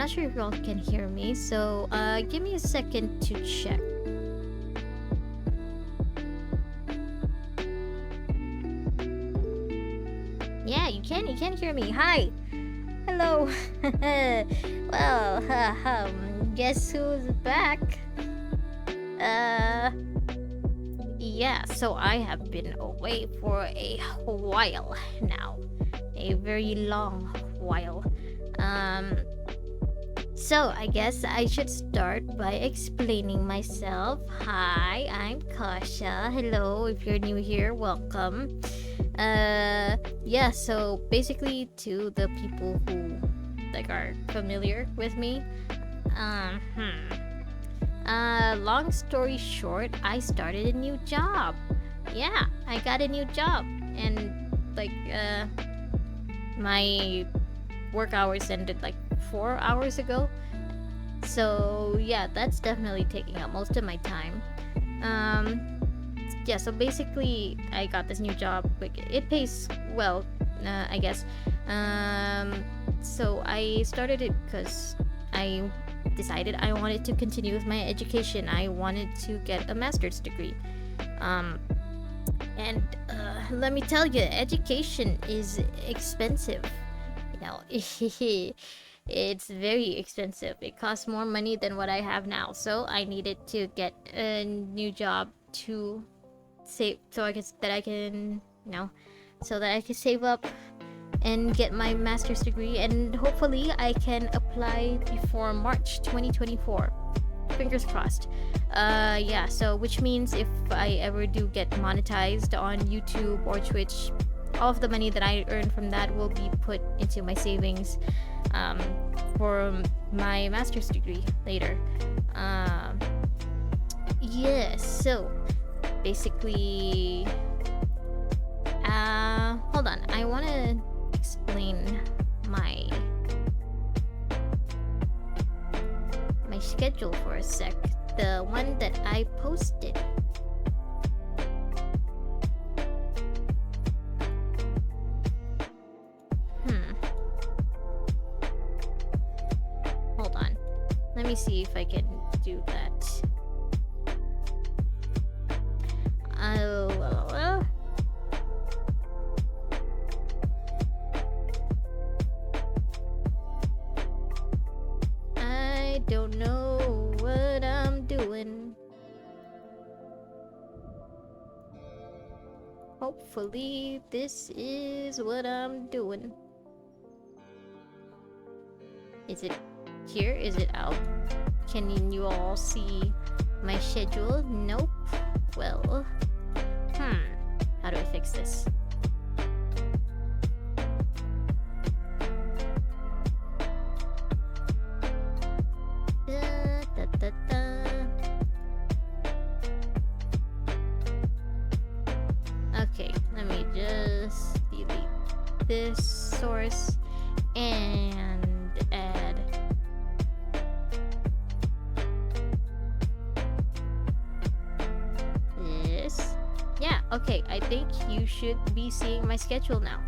not sure if y'all can hear me, so give me a second to check. Yeah, you can hear me. Hi. Hello. Well, guess who's back? Yeah, so I have been away for a while now. A very long while. So I guess I should start by explaining myself. Hi, I'm Kasha. Hello, if you're new here, welcome. Yeah, so basically to the people who like are familiar with me, long story short, I started a new job. Yeah, I got a new job, and like my work hours ended like 4 hours ago. So yeah, that's definitely taking up most of my time. Yeah, so basically I got this new job. Like, it pays well, I guess. So I started it because I decided I wanted to continue with my education. I wanted to get a master's degree. And let me tell you, education is expensive. You know, it's very expensive. It costs more money than what I have now. So I needed to get a new job to save, so I can save up and get my master's degree, and hopefully I can apply before March 2024. Fingers crossed. Yeah, so which means if I ever do get monetized on YouTube or Twitch, all of the money that I earn from that will be put into my savings for my master's degree later. Yeah, so basically, hold on, I want to explain my schedule for a sec, the one that I posted. Hold on, let me see if I can do that. I don't know what I'm doing. Hopefully this is what I'm doing. Is it here? Is it out? Can you all see my schedule? Nope. Well, how do I fix this? Okay, let me just delete this source and add this. Yeah, okay, I think you should be seeing my schedule now.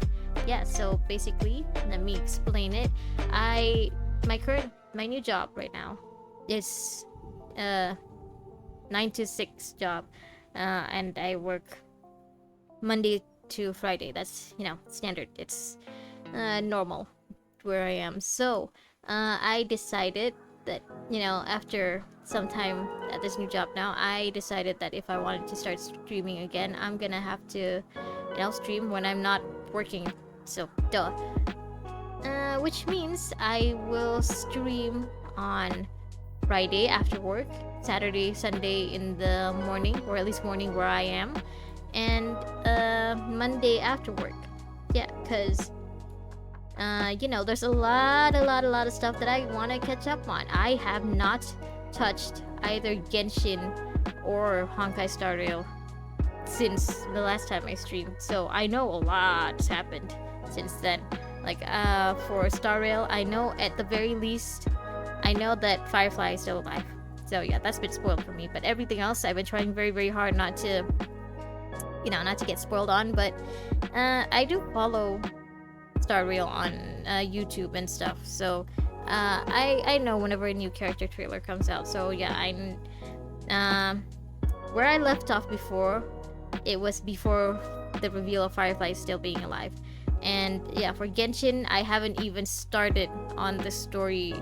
Yeah, so basically, let me explain it. My new job right now is 9 to 6 job, and I work Monday to Friday. That's, standard. It's normal where I am. So I decided that, after some time at this new job now, I decided that if I wanted to start streaming again, I'm gonna have to, stream when I'm not working. So duh. Which means I will stream on Friday after work, Saturday, Sunday in the morning, or at least morning where I am, and Monday after work. Yeah, because there's a lot of stuff that I want to catch up on. I have not touched either Genshin or honkaistarrail since the last time I streamed, so I know a lot's happened since then. Like for Star Rail, I know at the very least, I know that Firefly is still alive. So yeah, that's been spoiled for me. But everything else, I've been trying very, very hard not to, not to get spoiled on. But I do follow Star Rail on YouTube and stuff. So I know whenever a new character trailer comes out. So yeah, where I left off before, it was before the reveal of Firefly still being alive. And yeah, for Genshin, I haven't even started on the story,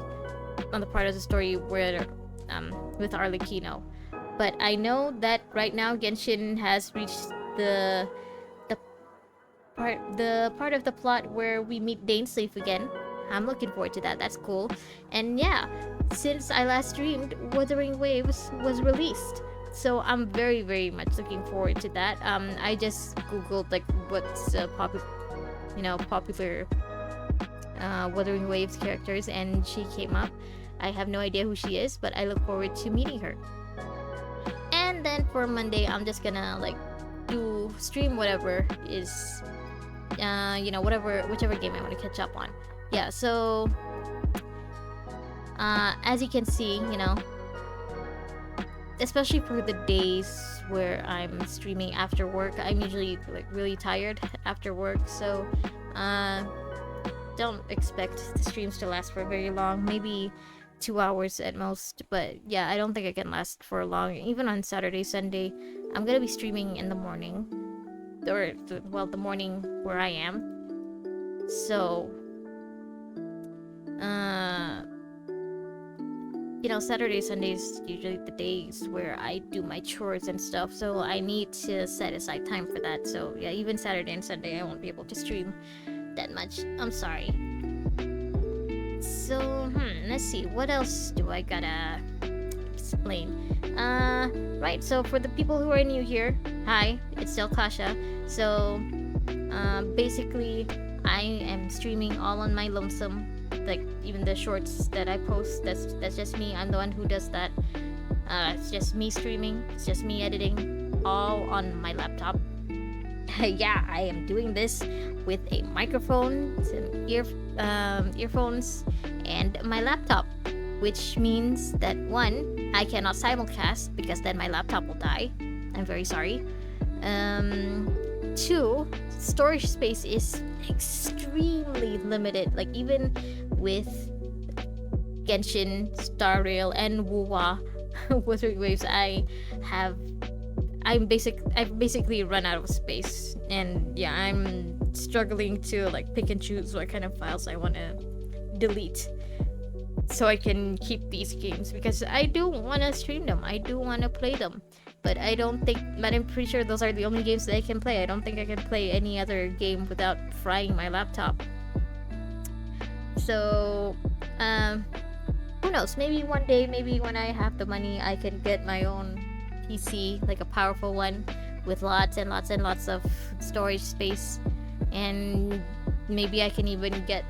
on the part of the story where with Arlecchino. But I know that right now Genshin has reached the part of the plot where we meet Dainsleif again. I'm looking forward to that. That's cool. And yeah, since I last streamed, Wuthering Waves was released. So I'm very, very much looking forward to that. I just googled like what's popular Wuthering Waves characters, and she came up. I have no idea who she is, but I look forward to meeting her. And then for Monday, I'm just gonna like do stream whatever is, whichever game I want to catch up on. Yeah. So as you can see, especially for the days where I'm streaming after work, I'm usually like really tired after work, so don't expect the streams to last for very long, maybe 2 hours at most. But yeah, I don't think I can last for long. Even on Saturday, Sunday, I'm gonna be streaming in the morning, or the morning where I am. So Saturday, Sundays usually the days where I do my chores and stuff, so I need to set aside time for that. So yeah, even Saturday and Sunday I won't be able to stream that much. I'm sorry. So let's see, what else do I gotta explain? Right, so for the people who are new here, hi, it's still Kasha. So basically I am streaming all on my lonesome. Like even the shorts that I post, that's just me. I'm the one who does that. It's just me streaming, it's just me editing, all on my laptop. Yeah, I am doing this with a microphone, some earphones, and my laptop, which means that 1, I cannot simulcast because then my laptop will die. I'm very sorry. 2, storage space is extremely limited. Like even with Genshin, Starrail, and Wuwa Wuthering Waves, I've basically run out of space, and yeah, I'm struggling to like pick and choose what kind of files I want to delete so I can keep these games, because I do want to stream them, I do want to play them, but I'm pretty sure those are the only games that I can play. I don't think I can play any other game without frying my laptop. So who knows, maybe one day, maybe when I have the money, I can get my own PC, like a powerful one with lots and lots and lots of storage space, and maybe I can even get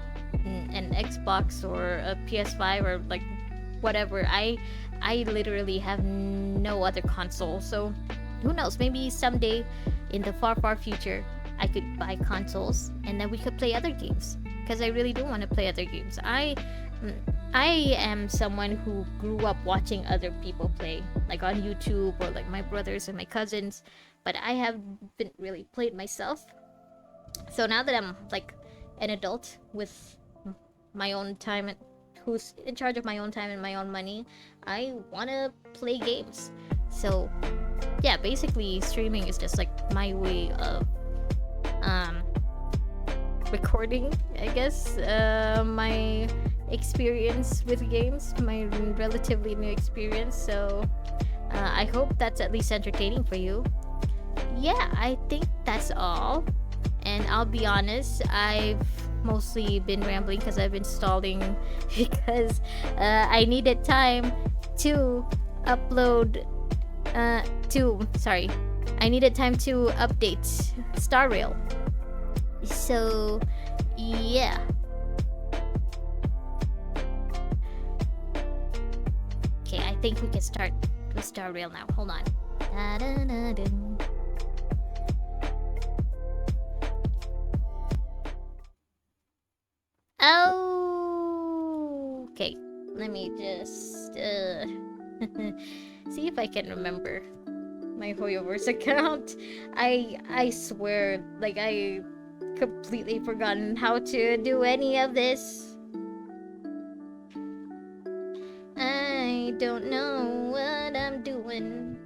an Xbox or a PS5 or like whatever. I literally have no other console, so who knows, maybe someday in the far future I could buy consoles and then we could play other games, because I really do want to play other games. I am someone who grew up watching other people play, like on YouTube, or like my brothers and my cousins, but I haven't really played myself. So now that I'm like an adult with my own time, and who's in charge of my own time and my own money, I want to play games. So yeah, basically streaming is just like my way of recording, I guess, my experience with games, my relatively new experience. So I hope that's at least entertaining for you. Yeah, I think that's all. And I'll be honest, I've mostly been rambling because I've been stalling because I needed time to upload I needed time to update Starrail. So yeah. Okay, I think we can start with Starrail now. Hold on. Da-da-da-dun. Oh, okay. Let me just see if I can remember my hoyoverse account. I swear, like, I completely forgotten how to do any of this. don't know what I'm doing.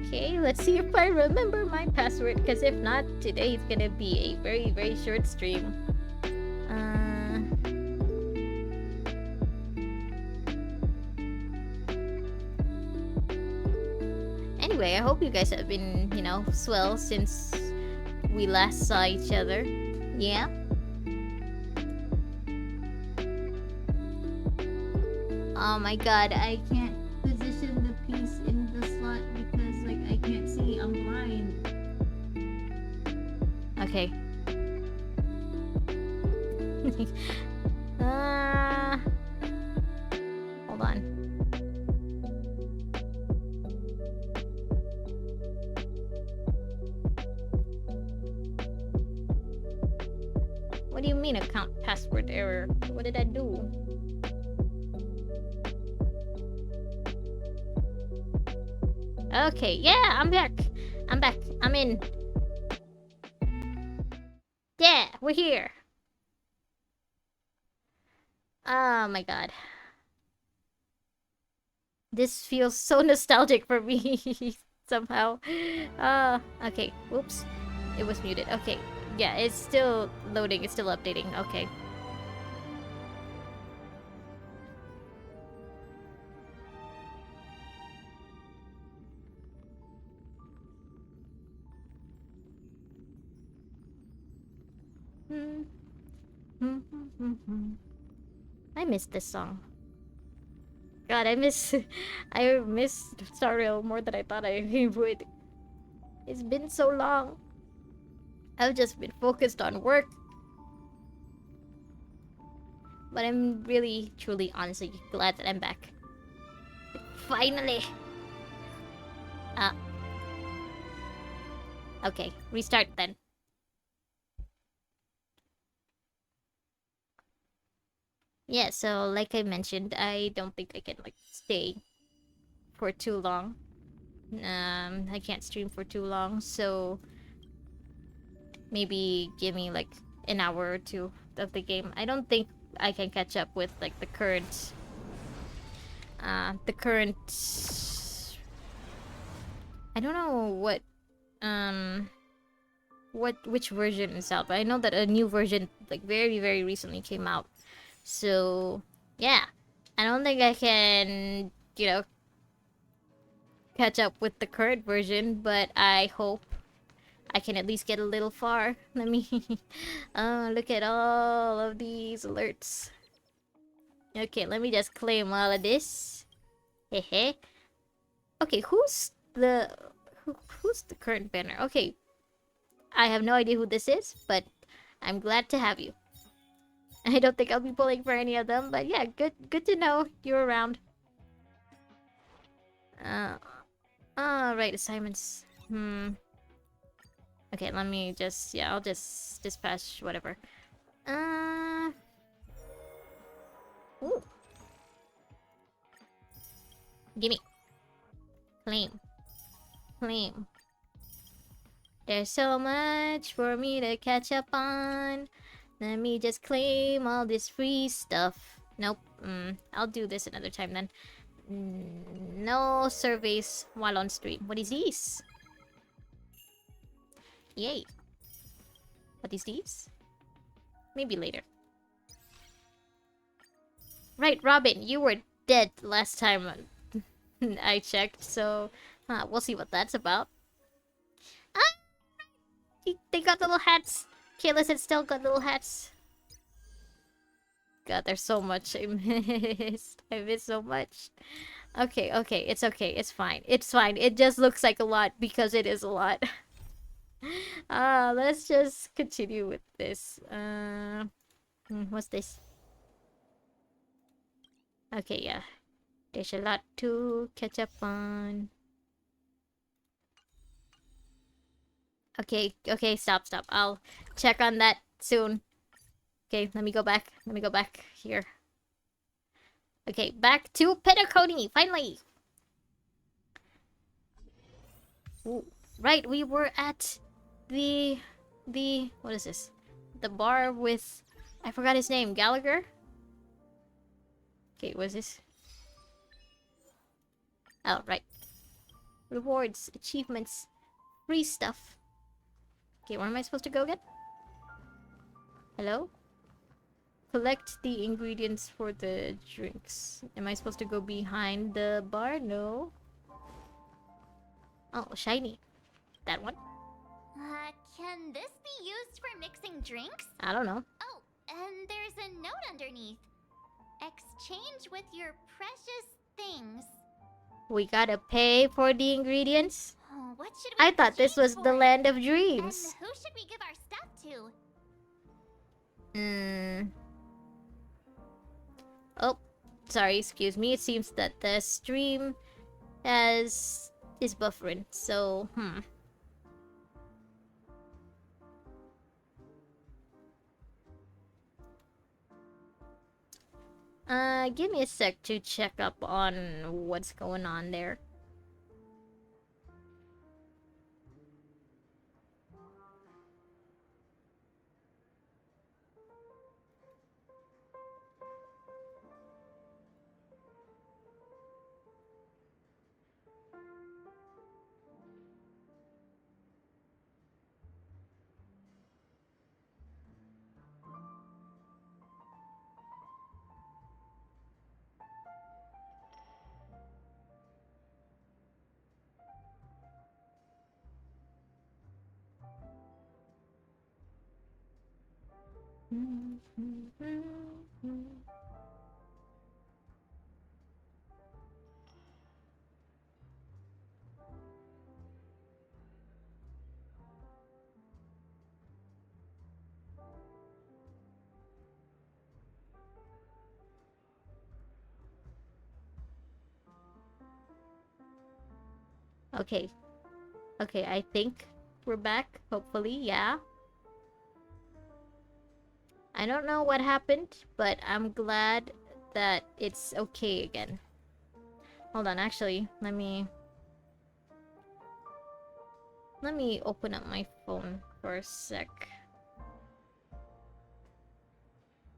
Okay, let's see if I remember my password, because if not, today is gonna be a very, very short stream. Anyway, I hope you guys have been, you know, swell since we last saw each other. Yeah? Oh my god, I can't position the piece in the slot because, like, I can't see. I'm blind. Okay. Hold on. What do you mean account password error? What did I do? Okay, yeah, I'm back. I'm back. I'm in. Yeah, we're here. Oh my god. This feels so nostalgic for me somehow. Okay. Whoops. It was muted. Okay. Yeah, it's still loading. It's still updating. Okay. I miss this song. God, I miss Starrail more than I thought I would. It's been so long. I've just been focused on work. But I'm really, truly, honestly glad that I'm back. Finally! Okay, restart then. Yeah, so like I mentioned, I don't think I can, like, stay for too long. I can't stream for too long, so maybe give me like an hour or two of the game. I don't think I can catch up with like the current I don't know which version is out, but I know that a new version like very, very recently came out. So yeah, I don't think I can, you know, catch up with the current version, but I hope I can at least get a little far. Let me look at all of these alerts. Okay, let me just claim all of this. Hehe. Okay, who's the current banner? Okay, I have no idea who this is, but I'm glad to have you. I don't think I'll be pulling for any of them, but yeah, good to know you're around. Right, assignments. Okay, let me just, yeah, I'll just dispatch whatever. Ooh. Gimme. Claim. Claim. There's so much for me to catch up on. Let me just claim all this free stuff. Nope. I'll do this another time then. No surveys while on stream. What is this? Yay. What is these? Maybe later. Right, Robin, you were dead last time I checked, so we'll see what that's about. They got little hats. Kayla said still got little hats. God, there's so much I missed. I missed so much. Okay, it's okay. It's fine. It's fine. It just looks like a lot because it is a lot. Let's just continue with this. What's this? Okay, yeah. There's a lot to catch up on. Okay, stop. I'll check on that soon. Okay, let me go back. Here. Okay, back to Penacony, finally! Ooh, right, we were at the... What is this? the bar with... I forgot his name. Gallagher? Okay, what's this? Oh, right. Rewards, achievements, free stuff. Okay, where am I supposed to go again? Hello? Collect the ingredients for the drinks. Am I supposed to go behind the bar? No. Oh, shiny. That one? Can this be used for mixing drinks? I don't know. Oh, and there's a note underneath. Exchange with your precious things. We gotta pay for the ingredients? Oh, what should we I thought this was exchange the for? land of And dreams. who should we give our stuff to? Oh, sorry, excuse me. It seems that the stream is buffering, so, give me a sec to check up on what's going on there. Okay. Okay, I think we're back. Hopefully, yeah. I don't know what happened, but I'm glad that it's okay again. Hold on, actually, let me open up my phone for a sec.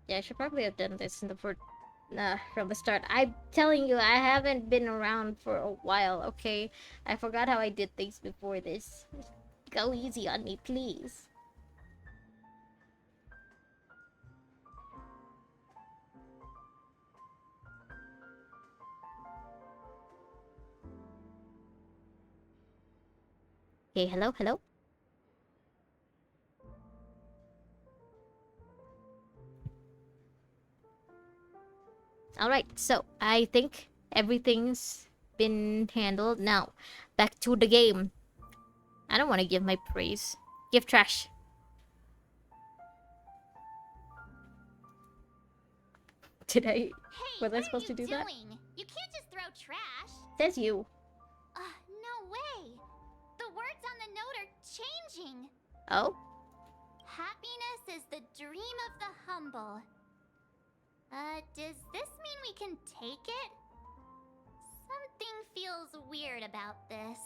Yeah, I should probably have done this in the from the start. I'm telling you, I haven't been around for a while, okay? I forgot how I did things before this. Go easy on me, please. Okay, hello, hello? Alright, so I think everything's been handled. Now, back to the game. I don't want to give my praise. Give trash. Did I... Hey, was I what supposed are to do you that? doing? You can't just throw trash. Says you. No way. The words on the note are changing. Oh? Happiness is the dream of the humble. Does this mean we can take it? Something feels weird about this.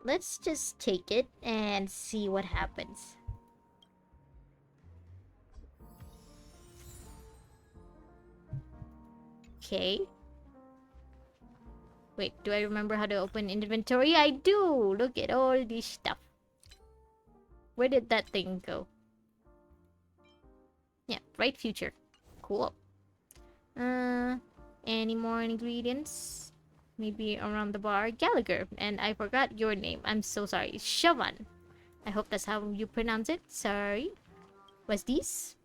Let's just take it and see what happens. Okay. Wait, do I remember how to open inventory? I do! Look at all this stuff. Where did that thing go? Yeah, bright future. Cool. Any more ingredients? Maybe around the bar. Gallagher. And I forgot your name. I'm so sorry. Shavan. I hope that's how you pronounce it. Sorry. What's this?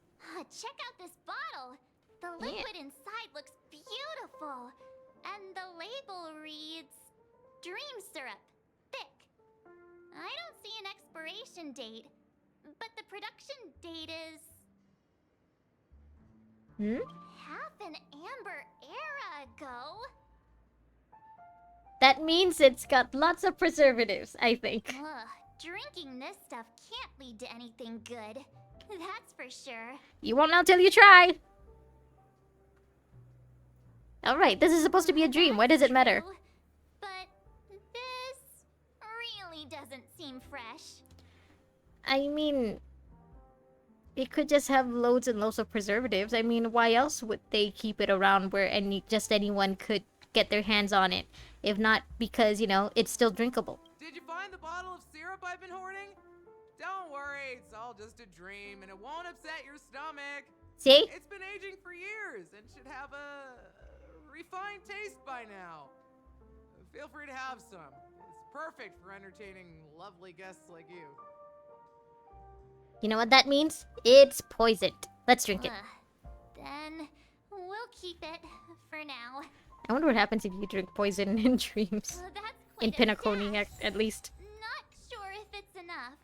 Check out this bottle. The liquid inside looks beautiful. And the label reads... Dream syrup. Thick. I don't see an expiration date. But the production date is... half an amber era ago. That means it's got lots of preservatives, I think. Drinking this stuff can't lead to anything good. That's for sure. You won't know till you try. Alright, this is supposed to be a dream. Why does it matter? True, but this really doesn't seem fresh. I mean... it could just have loads and loads of preservatives. I mean, why else would they keep it around where anyone could get their hands on it? If not because, you know, it's still drinkable. Did you find the bottle of syrup I've been hoarding? Don't worry, it's all just a dream and it won't upset your stomach. See? It's been aging for years and should have a refined taste by now. Feel free to have some. It's perfect for entertaining lovely guests like you. You know what that means? It's poisoned. Let's drink it. Then we'll keep it for now. I wonder what happens if you drink poison in dreams. That's In quite a Pinaconi, guess. at least. Not sure if it's enough.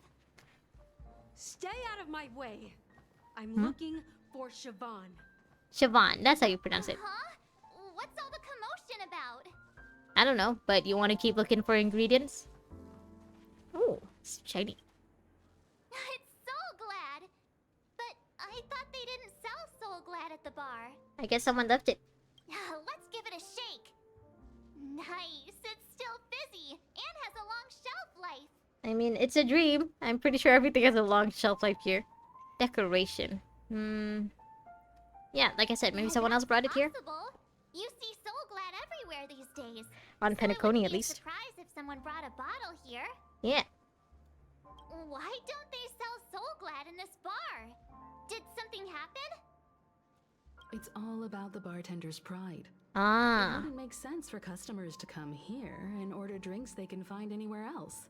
Stay out of my way. I'm looking for Siobhan. Siobhan, that's how you pronounce it. Huh? What's all the commotion about? I don't know, but you want to keep looking for ingredients? Oh, it's shiny. It's Soul Glad. But I thought they didn't sell Soul Glad at the bar. I guess someone left it. Let's give it a shake. Nice. It's still fizzy and has a long shelf life. I mean, it's a dream. I'm pretty sure everything has a long shelf life here. Decoration. Yeah, like I said, maybe someone else brought it here? Possible. You see Soul Glad everywhere these days. On So it Penacony, wouldn't at be a least. surprise if someone brought a bottle here. Yeah. Why don't they sell Soul Glad in this bar? Did something happen? It's all about the bartender's pride. It Ah. wouldn't make sense for customers to come here and order drinks they can find anywhere else.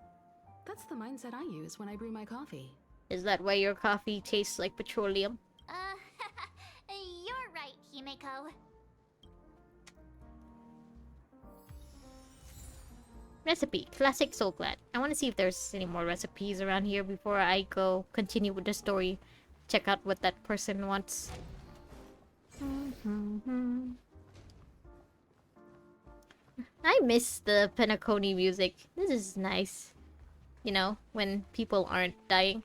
That's the mindset I use when I brew my coffee. Is that why your coffee tastes like petroleum? You're right, Himeko. Recipe. Classic Soul Glad. I want to see if there's any more recipes around here before I go continue with the story. Check out what that person wants. I miss the Penacony music. This is nice. You know, when people aren't dying.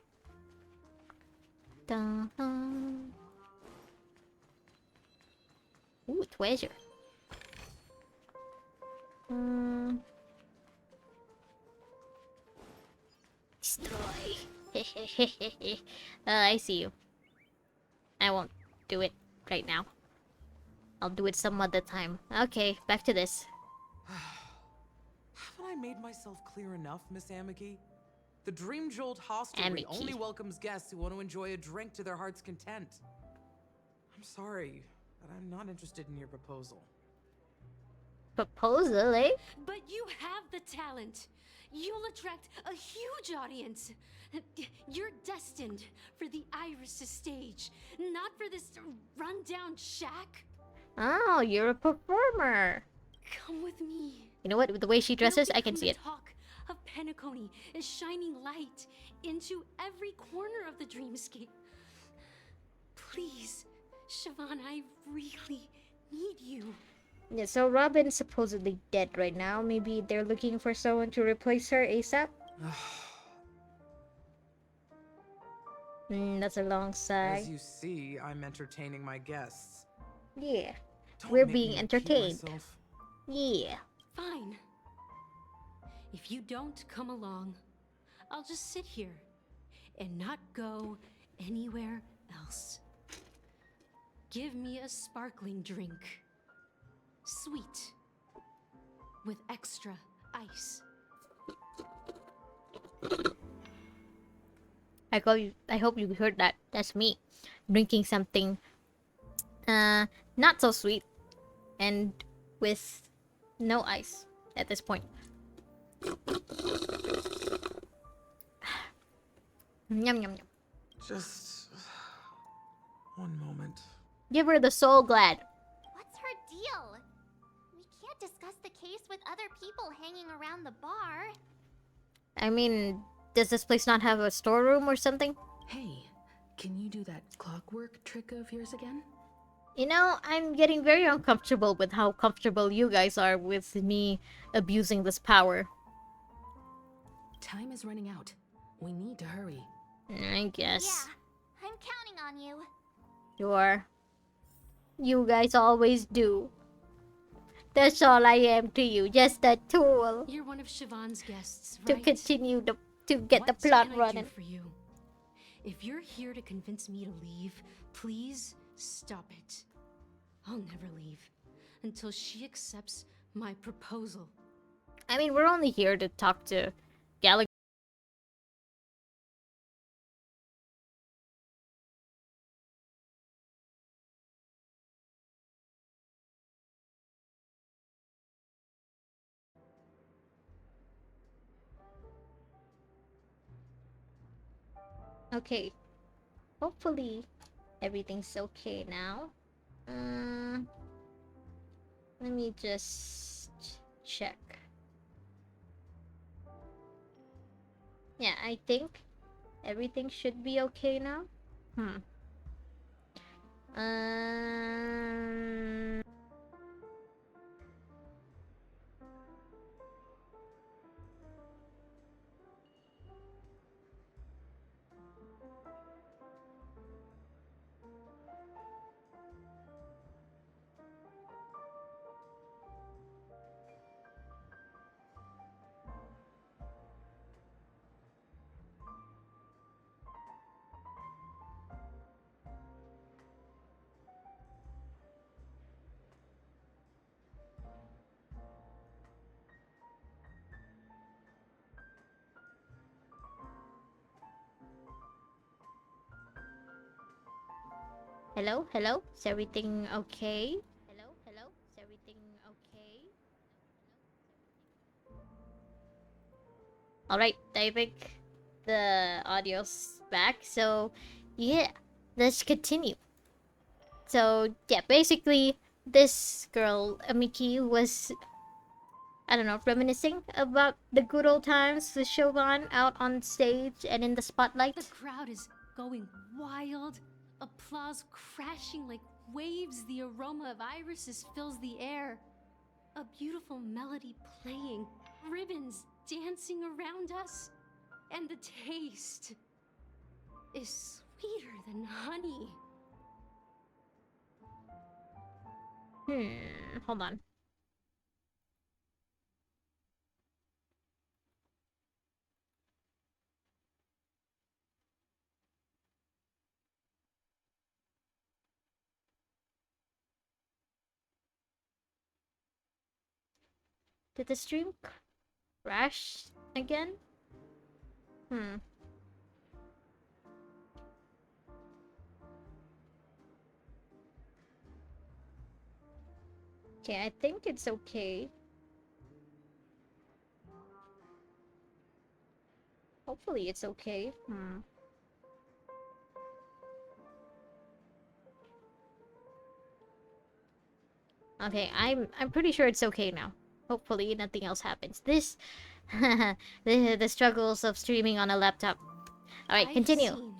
Dun-dun. Ooh, treasure. Destroy. I see you. I won't do it right now. I'll do it some other time. Okay, back to this. Haven't I made myself clear enough, Miss Amiki? The Dream Jolt hostelry Amiki. only welcomes guests who want to enjoy a drink to their heart's content. I'm sorry, but I'm not interested in your proposal. Proposal, eh? But you have the talent. You'll attract a huge audience. You're destined for the Iris' stage, not for this rundown shack. Oh, you're a performer. Come with me. You know what? With the way she dresses, I can see it. The talk of Penacony is shining light into every corner of the dreamscape. Please, Siobhan, I really need you. Yeah, so Robin's supposedly dead right now. Maybe they're looking for someone to replace her ASAP? That's a long sigh. As you see, I'm entertaining my guests. Yeah. Don't We're make being me repeat entertained. myself. Yeah. Fine. If you don't come along, I'll just sit here and not go anywhere else. Give me a sparkling drink. Sweet. With extra ice. I hope you heard that. That's me. Drinking something not so sweet and with no ice at this point. Yum yum yum. Just one moment. Give her the Soul Glad. What's her deal? We can't discuss the case with other people hanging around the bar. I mean, does this place not have a storeroom or something? Hey, can you do that clockwork trick of yours again? You know, I'm getting very uncomfortable with how comfortable you guys are with me abusing this power. Time is running out. We need to hurry. I guess. Yeah, I'm counting on you. Sure. You guys always do. That's all I am to you, just a tool You're one of Siobhan's guests, to right? continue to get the What plot can I do running. for you? If you're here to convince me to leave, please stop it. I'll never leave until she accepts my proposal. I mean, we're only here to talk to Galaxy. Okay. Hopefully, everything's okay now. Let me just check. Yeah, I think everything should be okay now. Um. Hello, hello. Is everything okay? Hello, hello. Is everything okay? All right, I think the audio's back. So, yeah, let's continue. So, yeah, basically, this girl, Amiki, was, I don't know, reminiscing about the good old times with Shogun out on stage and in the spotlight. The crowd is going wild. Applause crashing like waves. The aroma of irises fills the air. A beautiful melody playing. Ribbons dancing around us. And the taste is sweeter than honey. Hold on. Did the stream crash again? Okay, I think it's okay. Hopefully it's okay. Okay, I'm pretty sure it's okay now. Hopefully nothing else happens. This the struggles of streaming on a laptop. All right, continue. I've seen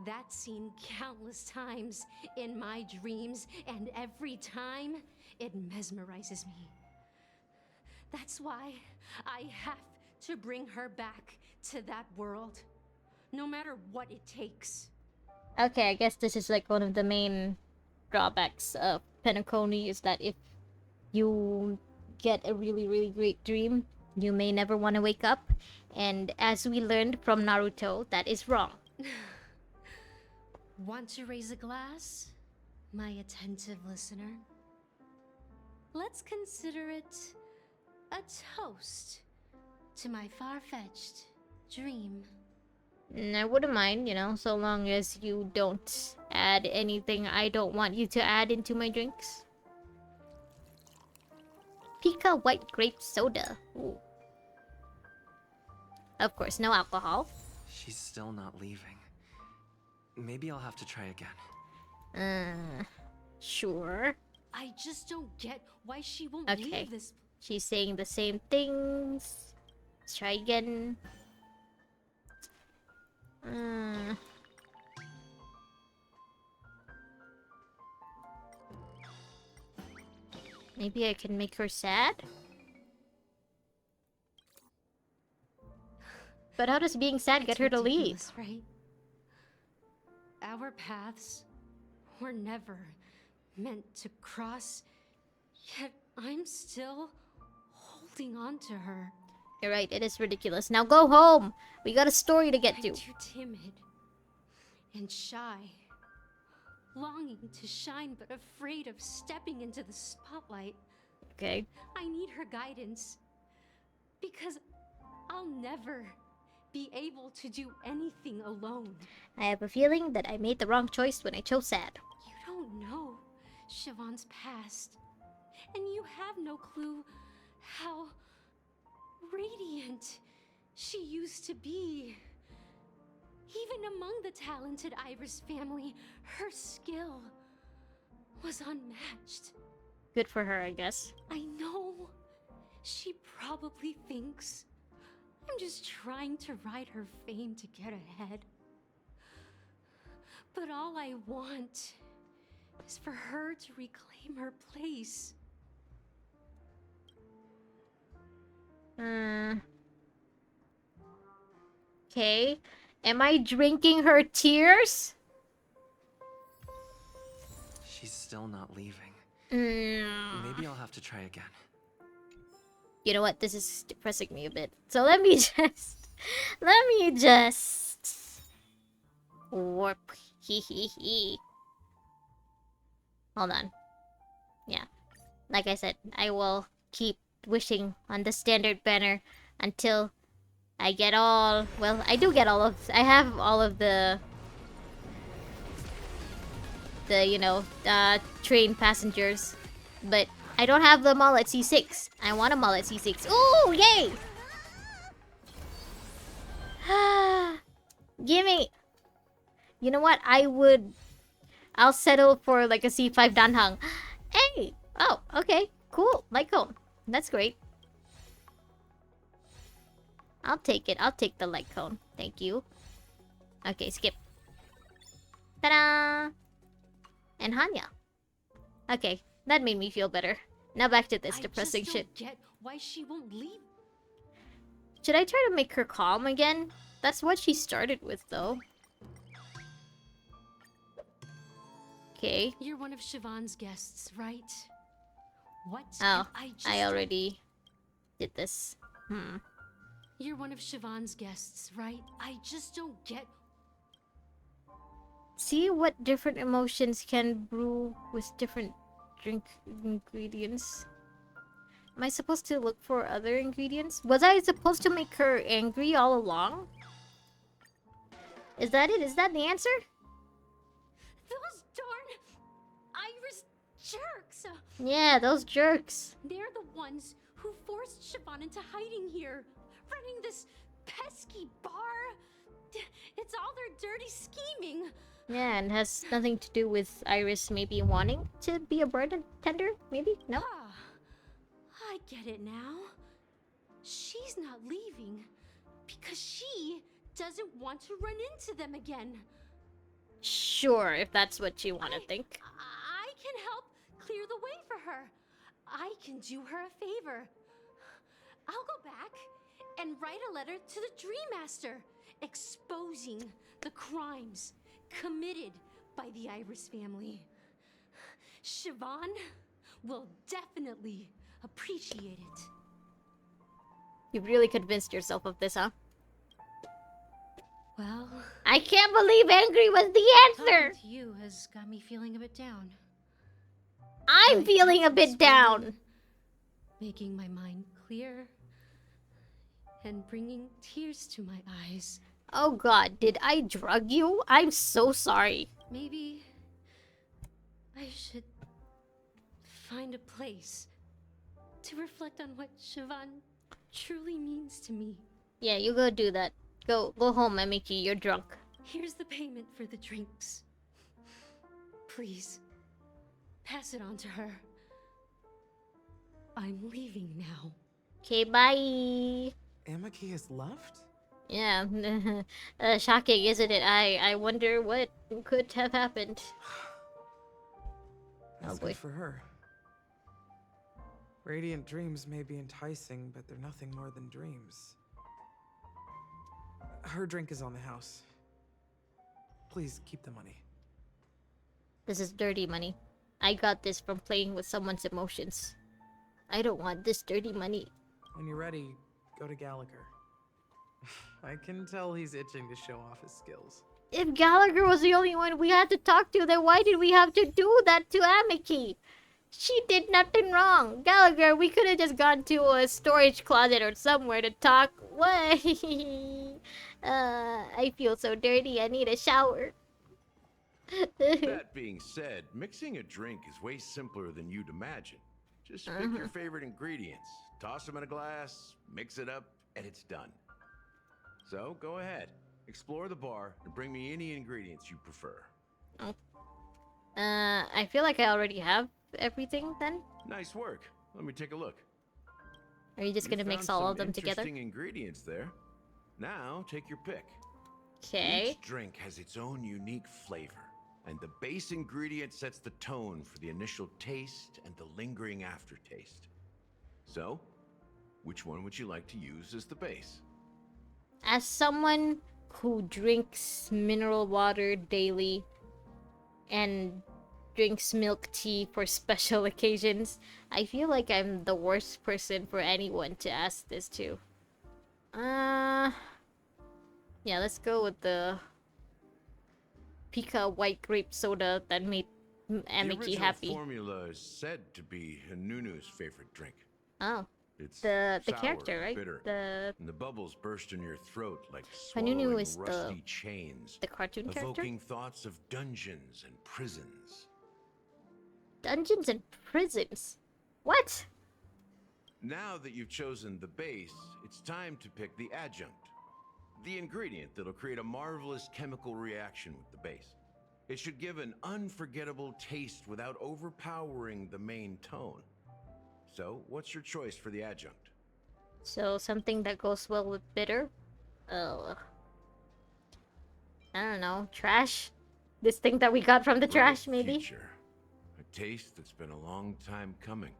that scene countless times in my dreams, and every time it mesmerizes me. That's why I have to bring her back to that world, no matter what it takes. Okay, I guess this is like one of the main drawbacks of Penacony is that if you get a really, really great dream, you may never want to wake up. And as we learned from Naruto, that is wrong. Want to raise a glass, my attentive listener? Let's consider it a toast to my far-fetched dream. I wouldn't mind, you know, so long as you don't add anything I don't want you to add into my drinks. Pika white grape soda. Ooh. Of course, no alcohol. She's still not leaving. Maybe I'll have to try again. Sure. I just don't get why she won't Okay. leave this. She's saying the same things. Let's try again. Maybe I can make her sad? But how does being sad get It's her to leave? ridiculous, right? Our paths were never meant to cross, yet I'm still holding on to her. You're right, it is ridiculous. Now go home! We got a story to get I'm to. too timid. and shy. Longing to shine but afraid of stepping into the spotlight. Okay. I need her guidance. Because I'll never be able to do anything alone. I have a feeling that I made the wrong choice when I chose Sad. You don't know Siobhan's past. And you have no clue how radiant she used to be. Even among the talented Iris family, her skill was unmatched. Good for her, I guess. I know. She probably thinks I'm just trying to ride her fame to get ahead. But all I want is for her to reclaim her place. Okay. Am I drinking her tears? She's still not leaving. Mm. Maybe I'll have to try again. You know what? This is depressing me a bit. So let me just warp. Hee. Hold on. Yeah. Like I said, I will keep wishing on the standard banner until I get all... Well, I do get all of... I have all of the, you know, train passengers. But I don't have them all at C6. I want them all at C6. Ooh, yay! Gimme! You know what? I'll settle for like a C5 Danhang. Hey! Oh, okay. Cool. Light cone. That's great. I'll take it. I'll take the light cone. Thank you. Okay, skip. Ta-da! And Hanya. Okay, that made me feel better. Now back to this depressing shit. I just don't get why she won't leave. Should I try to make her calm again? That's what she started with, though. Okay. You're one of Siobhan's guests, right? What? Oh, I already did this. You're one of Siobhan's guests, right? I just don't get... See what different emotions can brew with different drink ingredients. Am I supposed to look for other ingredients? Was I supposed to make her angry all along? Is that it? Is that the answer? Those darn Iris jerks! Yeah, those jerks. They're the ones who forced Siobhan into hiding here, running this pesky bar. It's all their dirty scheming. Yeah, and has nothing to do with Iris maybe wanting to be a bartender? Maybe? No? Ah, I get it now. She's not leaving because she doesn't want to run into them again. Sure, if that's what you want to think. I can help clear the way for her. I can do her a favor. I'll go back and write a letter to the Dream Master exposing the crimes committed by the Iris family. Siobhan will definitely appreciate it. You've really convinced yourself of this, huh? Well, I can't believe angry was the answer! talking to you has got me feeling a bit down. I'm But feeling a bit this down! morning, making my mind clear and bringing tears to my eyes. Oh god, did I drug you? I'm so sorry. Maybe I should find a place to reflect on what Siobhan truly means to me. Yeah, you go do that. Go home, Emiki, you're drunk. Here's the payment for the drinks. Please, pass it on to her. I'm leaving now. Okay, bye! Amaki has left? Yeah, shocking, isn't it? I wonder what could have happened. That's boy. good for her. Radiant dreams may be enticing, but they're nothing more than dreams. Her drink is on the house. Please keep the money. This is dirty money. I got this from playing with someone's emotions. I don't want this dirty money. When you're ready, go to Gallagher. I can tell he's itching to show off his skills. If Gallagher was the only one we had to talk to, then why did we have to do that to Amiki? She did nothing wrong. Gallagher, we could have just gone to a storage closet or somewhere to talk. What? I feel so dirty. I need a shower. That being said, mixing a drink is way simpler than you'd imagine. Just pick your favorite ingredients, toss them in a glass, mix it up, and it's done. So go ahead, explore the bar, and bring me any ingredients you prefer. Oh. I feel like I already have everything then. Nice work. Let me take a look. Are you just gonna mix all of them together? Interesting ingredients there. Now take your pick. Okay. Each drink has its own unique flavor, and the base ingredient sets the tone for the initial taste and the lingering aftertaste. So, which one would you like to use as the base? As someone who drinks mineral water daily and drinks milk tea for special occasions, I feel like I'm the worst person for anyone to ask this to. Yeah, let's go with the Pika white grape soda that made Amiki happy. The formula is said to be Nunu's favorite drink. Oh. It's the sour, character, right? Bitter, and the bubbles burst in your throat like Hanunu swallowing is rusty chains, the cartoon character? evoking thoughts of dungeons and prisons. Dungeons and prisons? What? Now that you've chosen the base, it's time to pick the adjunct. The ingredient that'll create a marvelous chemical reaction with the base. It should give an unforgettable taste without overpowering the main tone. So, what's your choice for the adjunct? So, something that goes well with bitter? Oh. I don't know. Trash? This thing that we got from the trash, maybe? Future. A taste that's been a long time coming.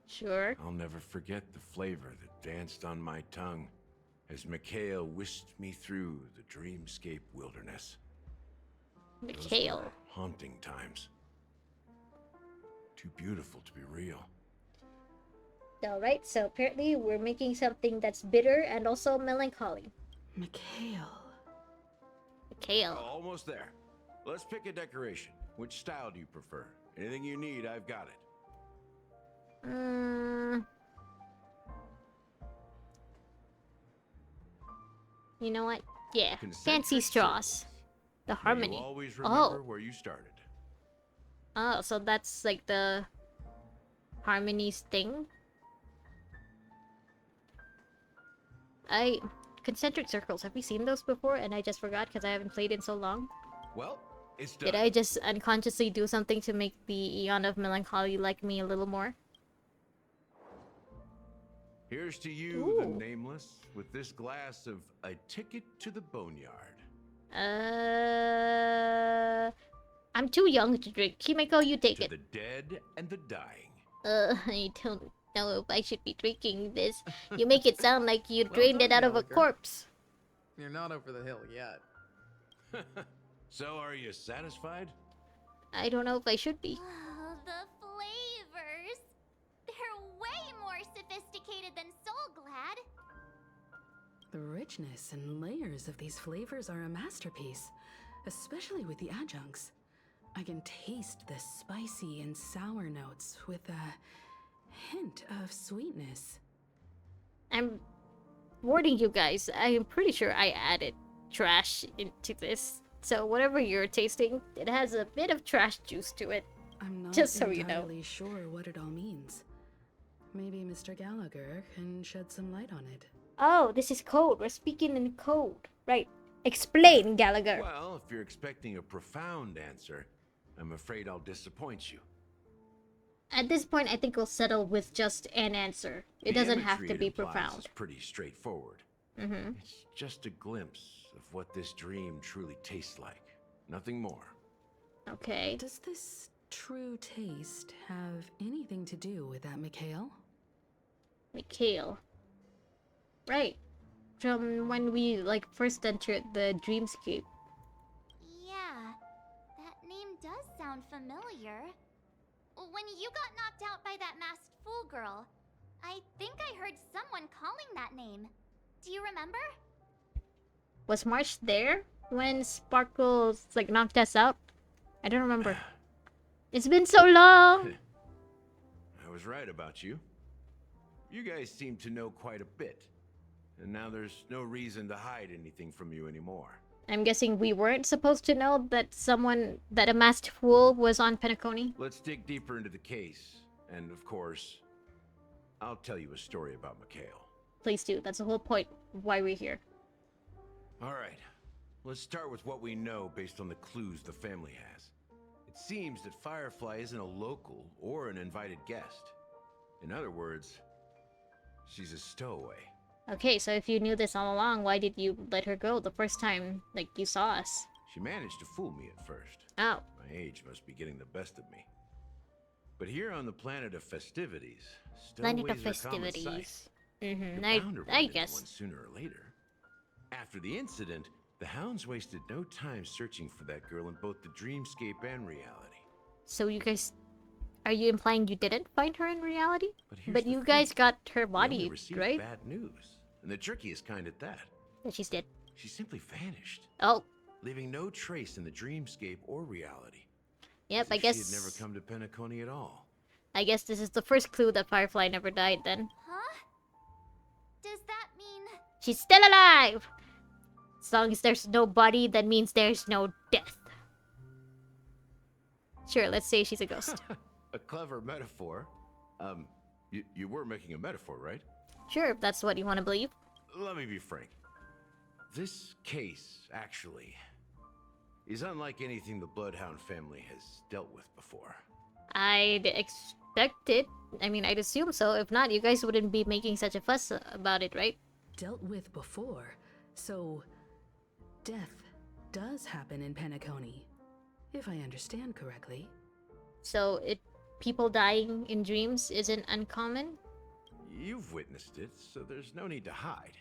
Sure. I'll never forget the flavor that danced on my tongue as Mikhail whisked me through the dreamscape wilderness. Mikhail. Those were haunting times. Too beautiful to be real. Alright, so apparently we're making something that's bitter and also melancholy. Mikhail. Mikhail. Almost there. Let's pick a decoration. Which style do you prefer? Anything you need, I've got it. You know what? Yeah. Concentric Fancy straws. circles. The May you harmony. always remember Oh. where you started. Oh, so that's like the harmonies thing. Concentric circles. Have we seen those before? And I just forgot because I haven't played in so long. Well, it's done. Did I just unconsciously do something to make the Eon of Melancholy like me a little more? Here's to you, the Ooh. nameless, with this glass of a ticket to the boneyard. I'm too young to drink. Kimiko, you take To it. the dead and the dying. I don't know if I should be drinking this. You make it sound like you drained done, it out of a Gallagher. corpse. You're not over the hill yet. So, are you satisfied? I don't know if I should be. Oh, the flavors. They're way more sophisticated than Soul Glad. The richness and layers of these flavors are a masterpiece, especially with the adjuncts. I can taste the spicy and sour notes with a hint of sweetness. I'm warning you guys. I'm pretty sure I added trash into this. So whatever you're tasting, it has a bit of trash juice to it. I'm not Just so you know. entirely sure what it all means. Maybe Mr. Gallagher can shed some light on it. Oh, this is code. We're speaking in code. Right. Explain, Gallagher. Well, if you're expecting a profound answer, I'm afraid I'll disappoint you. At this point, I think we'll settle with just an answer. It The doesn't have imagery to it be implies profound. is pretty straightforward. Mm-hmm. It's just a glimpse of what this dream truly tastes like. Nothing more. Okay. Does this true taste have anything to do with that, Mikhail? Mikhail. Right. From when we, like, first entered the dreamscape. Yeah, that name does sound familiar. When you got knocked out by that masked fool girl, I think I heard someone calling that name. Do you remember? Was Marsh there when Sparkles like knocked us out? I don't remember. It's been so long. I was right about you. You guys seem to know quite a bit. And now there's no reason to hide anything from you anymore. I'm guessing we weren't supposed to know that a masked fool was on Penacony. Let's dig deeper into the case. And of course, I'll tell you a story about Mikhail. Please do. That's the whole point of why we're here. Alright, let's start with what we know based on the clues the family has. It seems that Firefly isn't a local or an invited guest. In other words, she's a stowaway. Okay, so if you knew this all along, why did you let her go the first time, like, you saw us? She managed to fool me at first. Oh. My age must be getting the best of me. But here on the planet of festivities, stowaways are common sight. Mm-hmm. You're bound to run I into guess. one sooner or later. After the incident, the hounds wasted no time searching for that girl in both the dreamscape and reality. So you guys... Are you implying you didn't find her in reality? But But you guys got her We only body, received right? bad news, and the trickiest kind at that. That she's dead. She simply vanished, Oh. leaving no trace in the dreamscape or reality. Yep, As I if guess... she had never come to Penacony at all. I guess this is the first clue that Firefly never died then. Huh? Does that mean... She's still alive! As long as there's no body, that means there's no death. Sure, let's say she's a ghost. A clever metaphor. You were making a metaphor, right? Sure, if that's what you want to believe. Let me be frank. This case, actually, is unlike anything the Bloodhound family has dealt with before. I'd expect it. I mean, I'd assume so. If not, you guys wouldn't be making such a fuss about it, right? Dealt with before, so death does happen in Penacony, if I understand correctly. So people dying in dreams isn't uncommon? You've witnessed it, so there's no need to hide.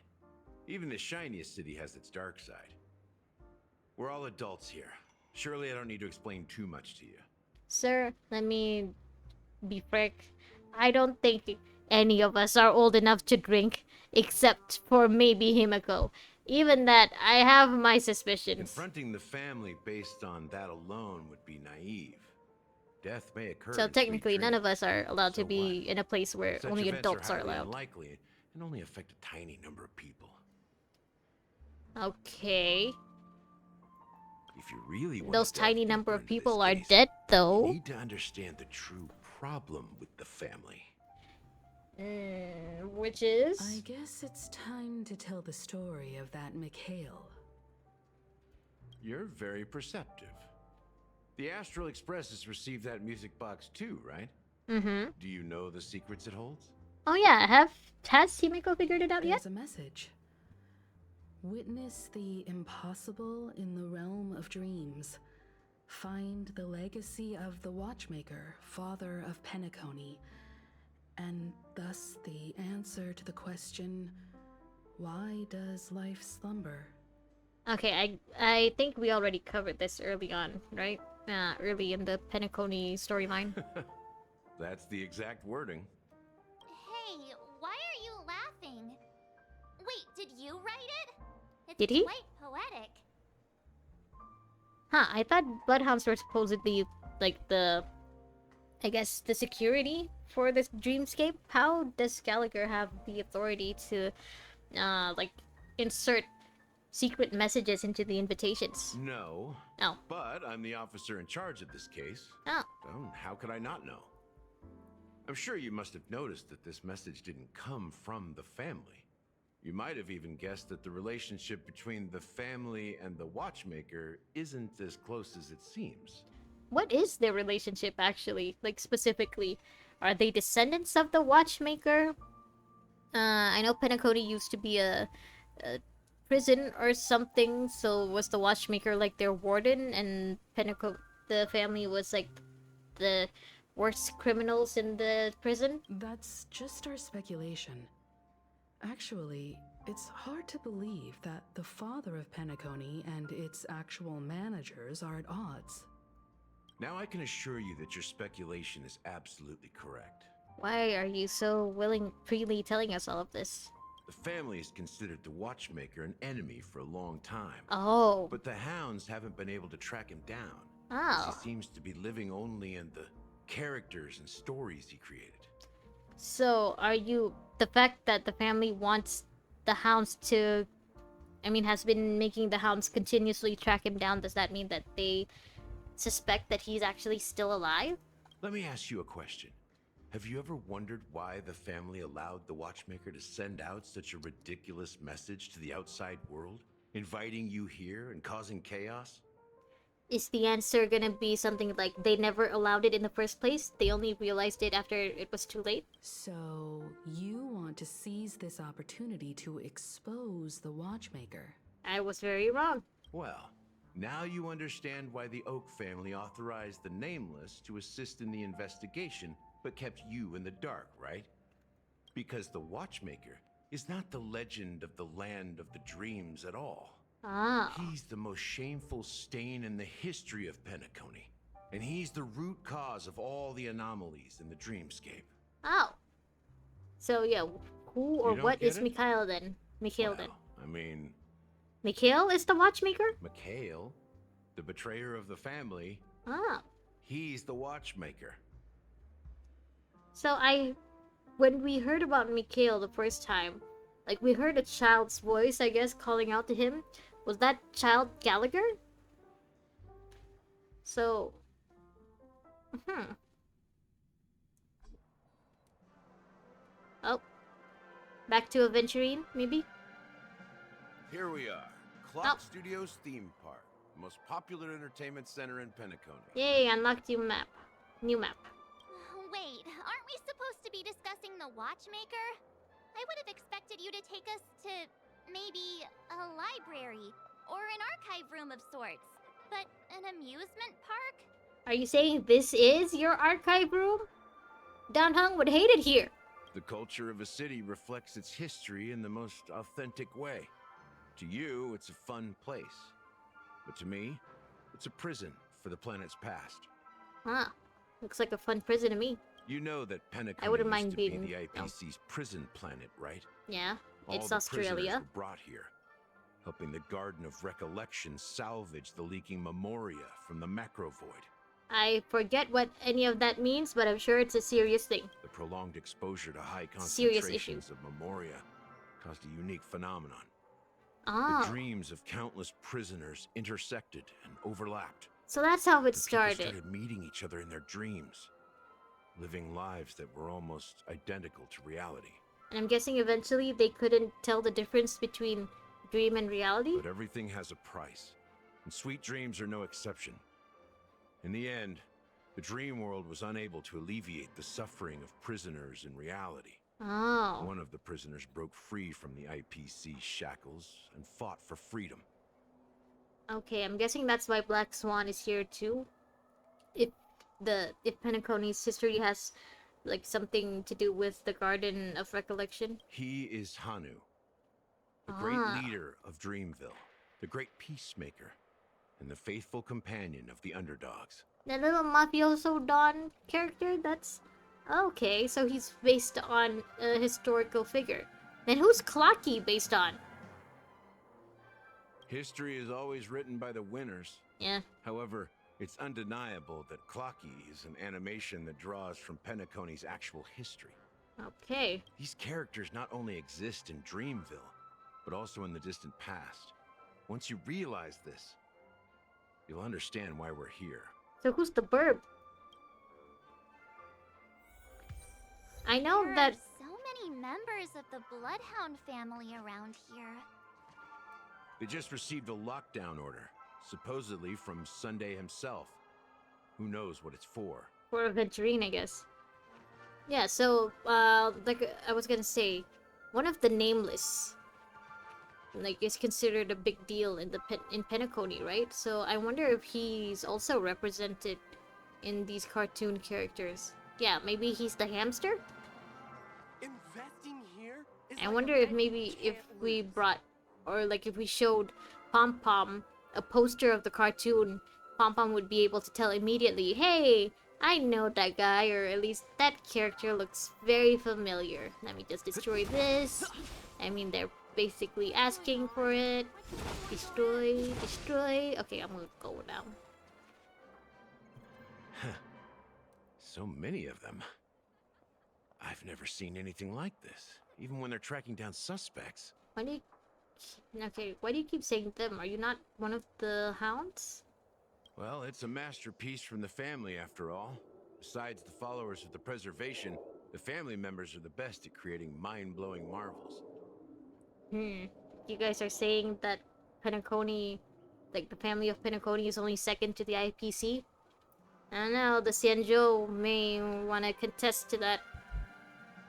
Even the shiniest city has its dark side. We're all adults here. Surely I don't need to explain too much to you. Sir, let me be frank. I don't think any of us are old enough to drink, except for maybe Himiko. Even that, I have my suspicions. Confronting the family based on that alone would be naive. Death may occur. So in technically, sweet none of dreams. us are allowed to So be what? in a place where Such only events adults are highly allowed. unlikely and only affect a tiny number of people. Okay. If you really want Those to delve tiny number deeper of into people this are case, dead, you though. need to understand the true problem with the family. Which is? I guess it's time to tell the story of that Mikhail. You're very perceptive. The Astral Express has received that music box too, right? Mm-hmm. Do you know the secrets it holds? Oh yeah, has Himiko figured it out yet? There's a message. Witness the impossible in the realm of dreams. Find the legacy of the Watchmaker, father of Penacony, and thus the answer to the question, why does life slumber? Okay, I think we already covered this early on, right? Early in the Penacony storyline. That's the exact wording. Hey, why are you laughing? Wait, did you write it? It's Did he? quite poetic. Huh, I thought bloodhounds were supposedly, like, I guess, the security for this dreamscape? How does Gallagher have the authority to, like, insert secret messages into the invitations? No. Oh. But I'm the officer in charge of this case. Oh. How could I not know? I'm sure you must have noticed that this message didn't come from the family. You might have even guessed that the relationship between the family and the Watchmaker isn't as close as it seems. What is their relationship, actually? Like, specifically? Are they descendants of the Watchmaker? I know Penacony used to be a prison or something, so was the Watchmaker like their warden, and the family was like the worst criminals in the prison? That's just our speculation. Actually, it's hard to believe that the father of Penacony and its actual managers are at odds. Now I can assure you that your speculation is absolutely correct. Why are you so freely telling us all of this? The family has considered the watchmaker an enemy for a long time. Oh. But the hounds haven't been able to track him down. Oh. He seems to be living only in the characters and stories he created. So, are you... The fact that the family wants the hounds to... I mean, has been making the hounds continuously track him down, does that mean that they suspect that he's actually still alive? Let me ask you a question. Have you ever wondered why the family allowed the watchmaker to send out such a ridiculous message to the outside world, inviting you here and causing chaos? Is the answer gonna be something like they never allowed it in the first place? They only realized it after it was too late? So, you want to seize this opportunity to expose the watchmaker? I was very wrong. Well, now you understand why the Oak family authorized the Nameless to assist in the investigation, but kept you in the dark, right? Because the watchmaker is not the legend of the land of the dreams at all. Ah. He's the most shameful stain in the history of Penacony. And he's the root cause of all the anomalies in the dreamscape. Oh. So, yeah, who or You don't what get is it? Mikhail then? Mikhail then. Well, I mean, Mikhail is the watchmaker? Mikhail, the betrayer of the family, Ah. he's the watchmaker. So when we heard about Mikhail the first time, like we heard a child's voice, I guess, calling out to him. Was that child Gallagher? So, Oh, back to Aventurine, maybe? Here we are, Clock Studios theme park, the most popular entertainment center in Penacony. Yay, unlocked new map. New map. Wait, aren't we supposed to be discussing the watchmaker? I would have expected you to take us to maybe a library or an archive room of sorts. But an amusement park? Are you saying this is your archive room? Danheng would hate it here. The culture of a city reflects its history in the most authentic way. To you, it's a fun place. But to me, it's a prison for the planet's past. Huh. Looks like a fun prison to me. You know that Penacony I wouldn't used mind to being- be the IPC's prison planet, right? Yeah, All it's the prisoners Australia. were brought here, helping the Garden of Recollection salvage the leaking memoria from the macro void. I forget what any of that means, but I'm sure it's a serious thing. The prolonged exposure to high Serious issue. concentrations of memoria caused a unique phenomenon. Ah, The dreams of countless prisoners intersected and overlapped. so that's how it The people started. meeting each other in their dreams, living lives that were almost identical to reality. And I'm guessing eventually they couldn't tell the difference between dream and reality? But everything has a price, and sweet dreams are no exception. In the end, the dream world was unable to alleviate the suffering of prisoners in reality. Oh. One of the prisoners broke free from the IPC shackles and fought for freedom. Okay, I'm guessing that's why Black Swan is here too. If Penacony's history has like something to do with the Garden of Recollection. He is Hanu, the great leader of Dreamville, the great peacemaker, and the faithful companion of the underdogs. The little mafioso Don character, that's... Okay, so he's based on a historical figure. Then who's Clocky based on? History is always written by the winners. Yeah. However, it's undeniable that Clocky is an animation that draws from Penacony's actual history. Okay. These characters not only exist in Dreamville, but also in the distant past. Once you realize this, you'll understand why we're here. So who's the burb? I know There that... are so many members of the Bloodhound family around here. They just received a lockdown order, supposedly from Sunday himself. Who knows what it's for? For Aventurine, I guess. Yeah, so, like I was gonna say, one of the Nameless, like, is considered a big deal in in Penacony, right? So I wonder if he's also represented in these cartoon characters. Yeah, maybe he's the hamster? Investing here is I like wonder a if bet maybe you if can't we lose. brought, or like if we showed Pom Pom a poster of the cartoon, Pom Pom would be able to tell immediately, hey, I know that guy, or at least that character looks very familiar. Let me just destroy this, I mean, they're basically asking for it. Destroy, destroy. Okay, I'm gonna go now. So many of them. I've never seen anything like this, even when they're tracking down suspects. Why do you... Okay, why do you keep saying them? Are you not one of the hounds? Well, it's a masterpiece from the family, after all. Besides the followers of the preservation, the family members are the best at creating mind-blowing marvels. You guys are saying that Penacony, like the family of Penacony, is only second to the IPC? I don't know, the Xianzhou may want to contest to that.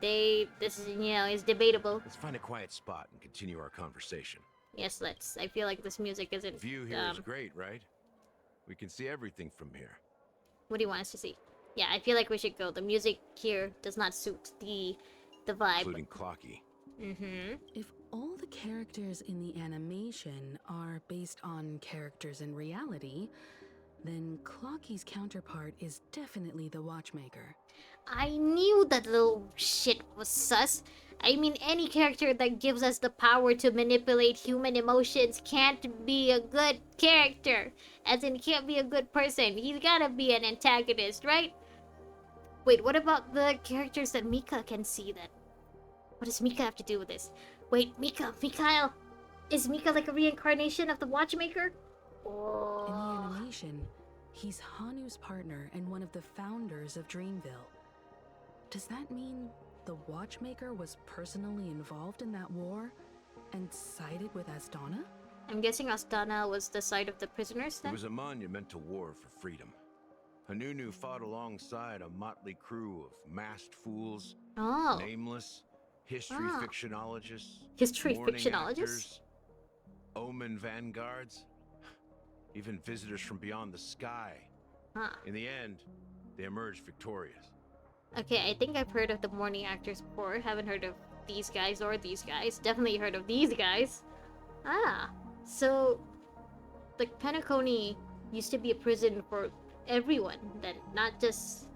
This is, you know, is debatable. Let's find a quiet spot and continue our conversation. Yes, let's. I feel like this music isn't... The view here is great, right? We can see everything from here. What do you want us to see? Yeah, I feel like we should go. The music here does not suit the vibe. Including Clocky. If all the characters in the animation are based on characters in reality, then Clocky's counterpart is definitely the Watchmaker. I knew that little shit was sus. I mean, any character that gives us the power to manipulate human emotions can't be a good character. As in, can't be a good person. He's gotta be an antagonist, right? Wait, what about the characters that Mika can see then? What does Mika have to do with this? Wait, Mikhail! Is Mika like a reincarnation of the Watchmaker? Oh. In the animation, he's Hanu's partner and one of the founders of Dreamville. Does that mean the Watchmaker was personally involved in that war and sided with Astana? I'm guessing Astana was the side of the prisoners then? It was a monumental war for freedom. Hanunu fought alongside a motley crew of masked fools, nameless, history fictionologists, mourning actors, omen vanguards, even visitors from beyond the sky. In the end, they emerged victorious. Okay, I think I've heard of the mourning actors before. Haven't heard of these guys or these guys. Definitely heard of these guys. So the Penacony used to be a prison for everyone then, not just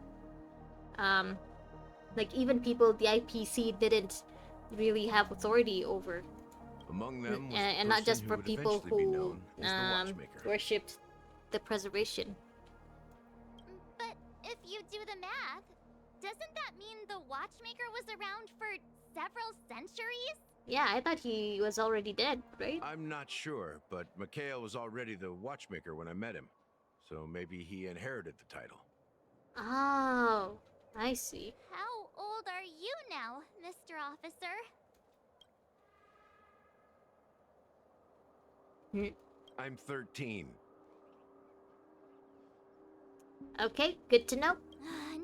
like even people the IPC didn't really have authority over. Among them was and the not just person for would people eventually be who known as the Watchmaker. worshipped the preservation. But if you do the math, doesn't that mean the Watchmaker was around for several centuries? Yeah, I thought he was already dead, right? I'm not sure, but Mikhail was already the Watchmaker when I met him. So maybe he inherited the title. Oh, I see. How old are you now, Mr. Officer? I'm 13. Okay, good to know.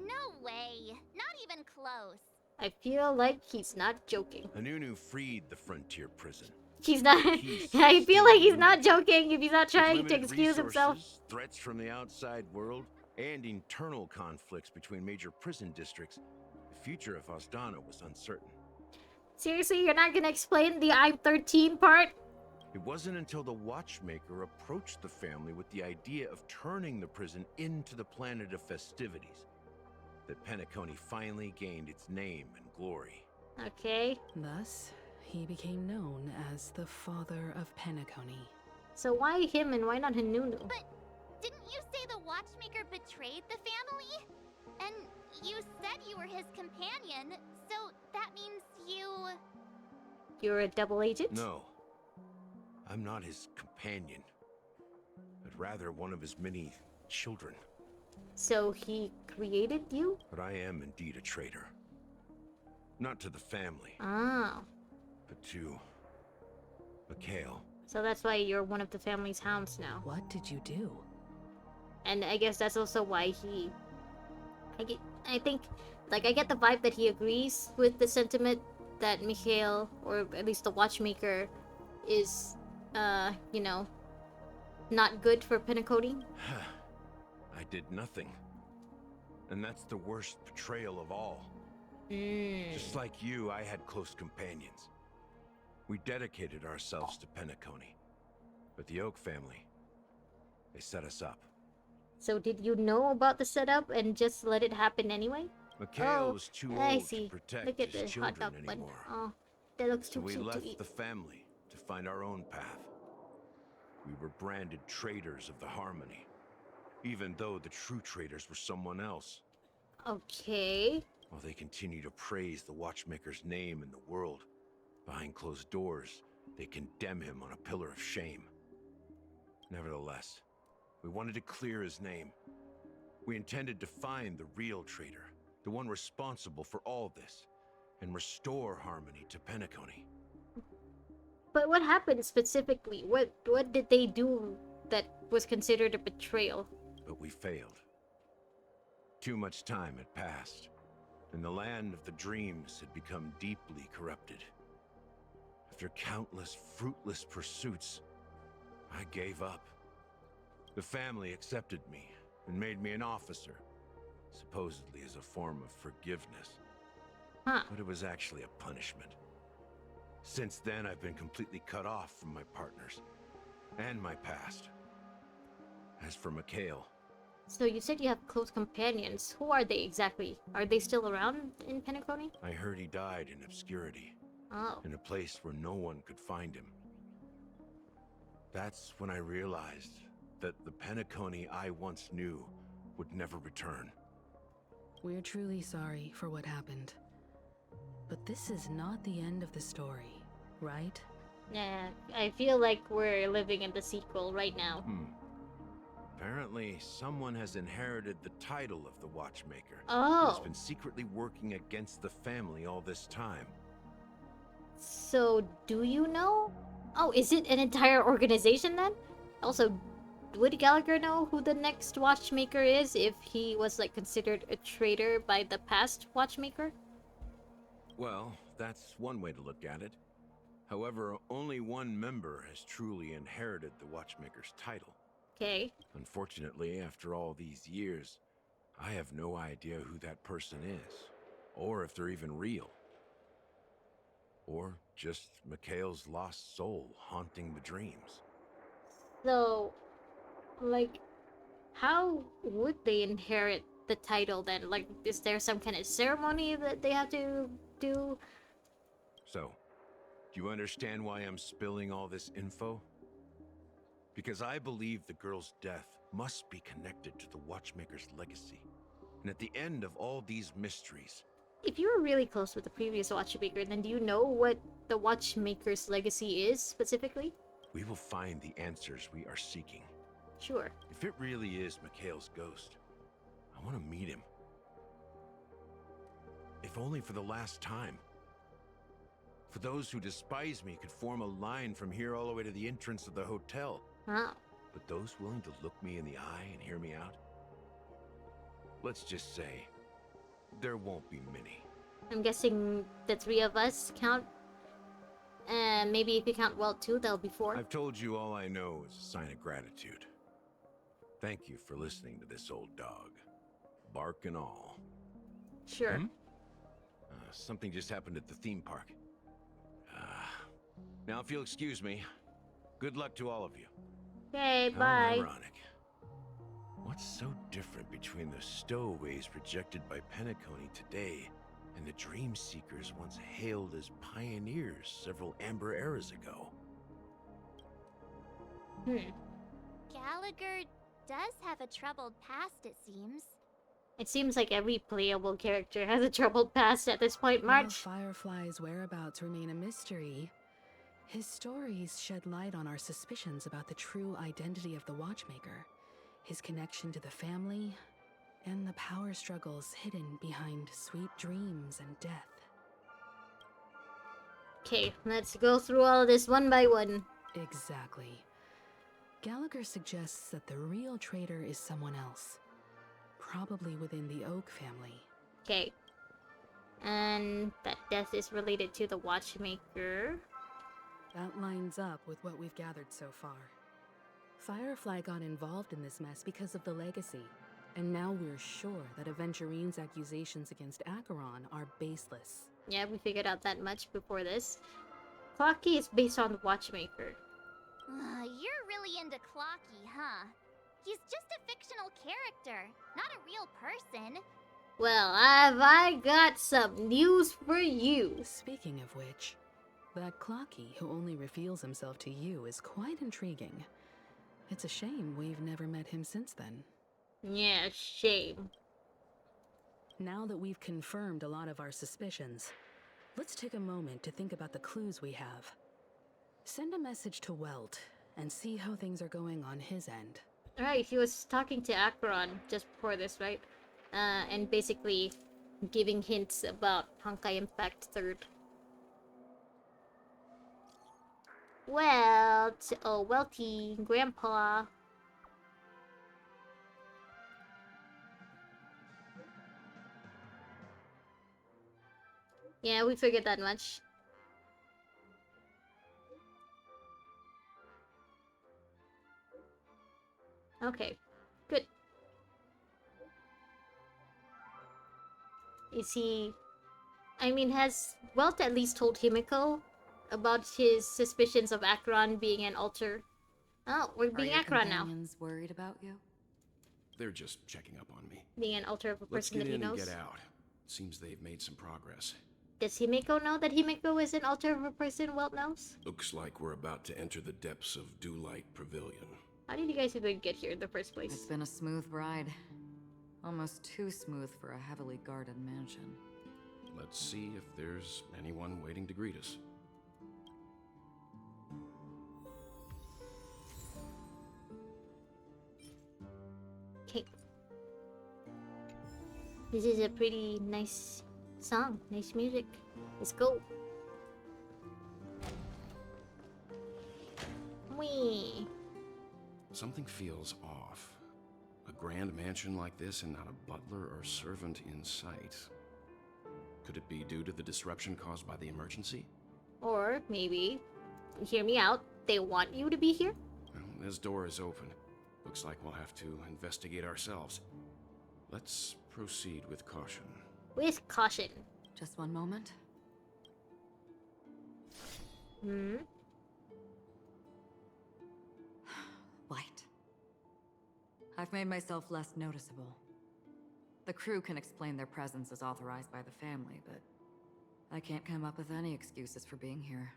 No way. Not even close. I feel like he's not joking. Hanunu freed the frontier prison. He's not. I feel like he's not joking if he's not trying to Limited excuse himself. resources, threats from the outside world, and internal conflicts between major prison districts, the future of Astana was uncertain. Seriously, you're not gonna explain the I'm 13 part? It wasn't until the Watchmaker approached the family with the idea of turning the prison into the planet of festivities that Penacony finally gained its name and glory. Okay. Thus, he became known as the father of Penacony. So why him and why not Hanunu? But didn't you say the Watchmaker betrayed the family? And you said you were his companion, so that means you... You're a double agent? No, I'm not his companion, but rather one of his many children. So he created you? But I am indeed a traitor. Not to the family, Oh. but to Mikhail. So that's why you're one of the family's hounds now. What did you do? And I guess that's also why he... I think, like, I get the vibe that he agrees with the sentiment that Mikhail, or at least the Watchmaker, is, you know, not good for Penacony. I did nothing. And that's the worst betrayal of all. Just like you, I had close companions. We dedicated ourselves to Penacony. But the Oak family, they set us up. So did you know about the setup and just let it happen anyway? Mikhail was too I old see. to protect Look at his the hot children dog bun. anymore. Oh, That looks So too we cute to left eat. the family to find our own path. We were branded traitors of the Harmony, even though the true traitors were someone else. Okay. While they continue to praise the Watchmaker's name in the world, behind closed doors, they condemn him on a pillar of shame. Nevertheless, we wanted to clear his name. We intended to find the real traitor, the one responsible for all this, and restore harmony to Penacony. But what happened specifically? What did they do that was considered a betrayal? But we failed. Too much time had passed, and the land of the dreams had become deeply corrupted. After countless fruitless pursuits, I gave up. The family accepted me and made me an officer, supposedly as a form of forgiveness. Huh. But it was actually a punishment. Since then, I've been completely cut off from my partners and my past. As for Mikhail, So you said you have close companions. Who are they exactly? Are they still around in Penacony? I heard he died in obscurity, Oh. in a place where no one could find him. That's when I realized that the Penacony I once knew would never return. We're truly sorry for what happened. But this is not the end of the story, right? Yeah, I feel like we're living in the sequel right now. Apparently, someone has inherited the title of the Watchmaker. Oh. Has been secretly working against the family all this time. So, do you know? Oh, is it an entire organization then? Also, would Gallagher know who the next watchmaker is if he was like considered a traitor by the past watchmaker? Well, that's one way to look at it. However, only one member has truly inherited the Watchmaker's title. Okay. Unfortunately, after all these years, I have no idea who that person is, or if they're even real. Or just Mikhail's lost soul haunting the dreams. So, like, how would they inherit the title then? Like, is there some kind of ceremony that they have to do? So, do you understand why I'm spilling all this info? Because I believe the girl's death must be connected to the Watchmaker's legacy. And at the end of all these mysteries, If you were really close with the previous watchmaker, then do you know what the watchmaker's legacy is specifically? we will find the answers we are seeking. Sure. If it really is Mikhail's ghost, I want to meet him. If only for the last time. For those who despise me could form a line from here all the way to the entrance of the hotel. Oh. But those willing to look me in the eye and hear me out? Let's just say, there won't be many. I'm guessing the three of us count. Maybe if you count Walt too, there'll be four. I've told you all I know is a sign of gratitude. Thank you for listening to this old dog. Bark and all. Sure. Something just happened at the theme park. Now if you'll excuse me, good luck to all of you. Okay, How bye. ironic. What's so different between the stowaways rejected by Penacony today and the dream seekers once hailed as pioneers several amber eras ago? Gallagher does have a troubled past, it seems. It seems like every playable character has a troubled past at this point, While March. Firefly's whereabouts remain a mystery, his stories shed light on our suspicions about the true identity of the Watchmaker, his connection to the family, and the power struggles hidden behind sweet dreams and death. Okay, let's go through all of this one by one. Exactly. Gallagher suggests that the real traitor is someone else, probably within the Oak family. Okay. And that death is related to the watchmaker. That lines up with what we've gathered so far. Firefly got involved in this mess because of the legacy, and now we're sure that Aventurine's accusations against Acheron are baseless. Yeah, we figured out that much before this. Clocky is based on the watchmaker. You're really into Clocky, huh? He's just a fictional character, not a real person. Well, have I got some news for you. Speaking of which, That Clocky who only reveals himself to you is quite intriguing. It's a shame we've never met him since then. Yeah, shame. Now that we've confirmed a lot of our suspicions, let's take a moment to think about the clues we have. Send a message to Welt and see how things are going on his end. Alright, he was talking to Acheron just before this, right? And basically giving hints about Honkai Impact 3rd. Welt! Oh, Welty, Grandpa. Yeah, we figured that much. Okay, good. Is he... I mean, has Welt at least told Himiko about his suspicions of Acheron being an alter? Oh, we're being Acheron now. Worried about you? They're just checking up on me. Being an alter of a Let's person get that he in knows. and get out. Seems they've made some progress. Does Himiko know that Himiko is an alter of a person Welt knows? Looks like we're about to enter the depths of Dewlight Pavilion. How did you guys even get here in the first place? It's been a smooth ride. Almost too smooth for a heavily guarded mansion. Let's see if there's anyone waiting to greet us. Okay. This is a pretty nice song, nice music. Let's go. Wee. Something feels off. A grand mansion like this and not a butler or servant in sight. Could it be due to the disruption caused by the emergency? Or maybe, hear me out, they want you to be here? Well, this door is open. Looks like we'll have to investigate ourselves. Let's proceed with caution. With caution. Just one moment. Hmm? Light. I've made myself less noticeable. The crew can explain their presence as authorized by the family, but I can't come up with any excuses for being here.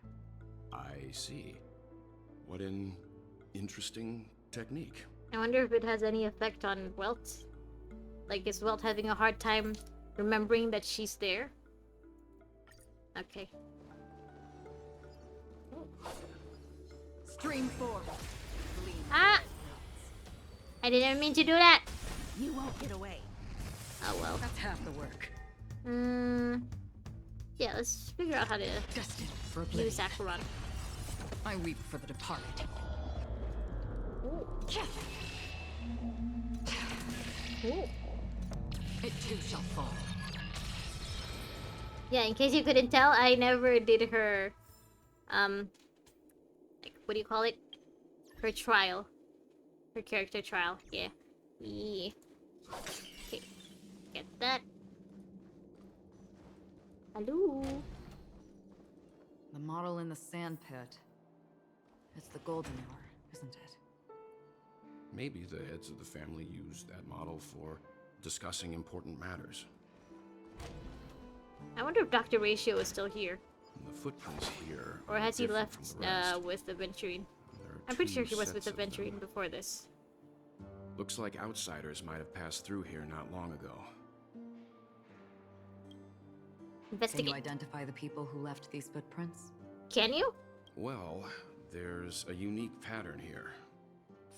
I see. What an interesting technique. I wonder if it has any effect on Welt. Like, is Welt having a hard time remembering that she's there? Okay. Stream 4. Ah! I didn't mean to do that! You won't get away. Oh well. That's half the work. Yeah, let's figure out how to Destined for use oblivion. Acheron. I weep for the departed. Ooh. Ooh. It too shall fall. Yeah, in case you couldn't tell, I never did her, like, what do you call it? Her trial. Her character trial, yeah. Yeah. Okay, get that. Hello? The model in the sand pit. It's the golden hour, isn't it? Maybe the heads of the family used that model for discussing important matters. I wonder if Dr. Ratio is still here. And the footprints here Or are has he different left from the rest. with the Venturine? There are I'm pretty sure two he was with sets the of them. Venturine before this. Looks like outsiders might have passed through here not long ago. Can Investigate. you identify the people who left these footprints? Can you? Well, there's a unique pattern here.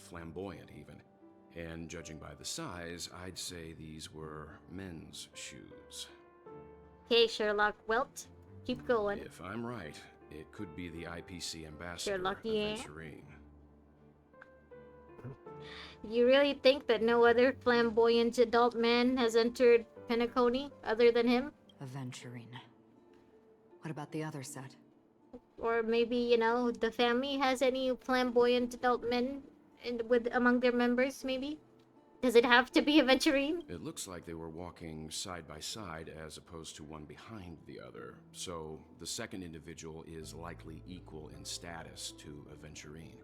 Flamboyant, even. And judging by the size, I'd say these were men's shoes. Okay, Sherlock Welt. Keep going. If I'm right, it could be the IPC ambassador, Sherlock, yeah. Venturine. You really think that no other flamboyant adult man has entered Penacony other than him? A Venturine. What about the other set? Or maybe, you know, the family has any flamboyant adult men among their members, maybe? Does it have to be a Venturine? It looks like they were walking side by side as opposed to one behind the other. So the second individual is likely equal in status to a Venturine.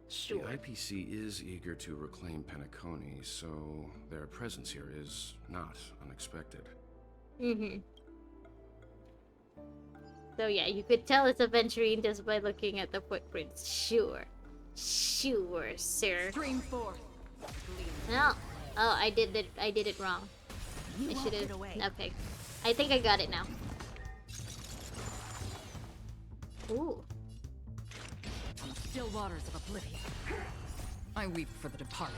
Sure. The IPC is eager to reclaim Penacony, so their presence here is not unexpected. Mm-hmm. So yeah, you could tell it's a venturine just by looking at the footprints. Sure. Sure, sir. Stream forth. No. Oh, I did it wrong. I should have. Okay. I think I got it now. Ooh. On the still waters of oblivion, I weep for the departed.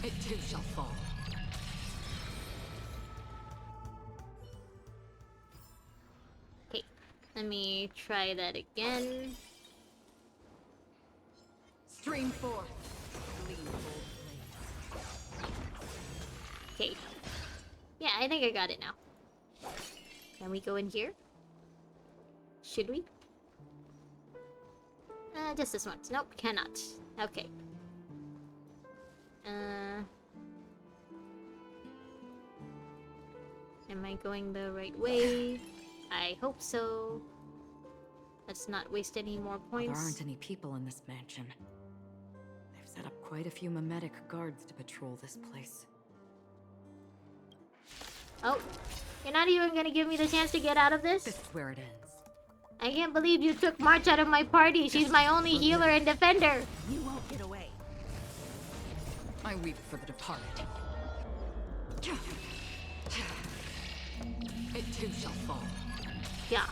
It too shall fall. Okay. Let me try that again. Stream forth. Okay. Yeah, I think I got it now. Can we go in here? Should we? Just this once. Nope, cannot. Okay. Am I going the right way? I hope so. Let's not waste any more points. There aren't any people in this mansion. They've set up quite a few mimetic guards to patrol this place. Oh, you're not even gonna give me the chance to get out of this? This is where it ends. I can't believe you took March out of my party. She's my only healer and defender. You won't get away. I weep for the departed. It too shall fall. Yeah.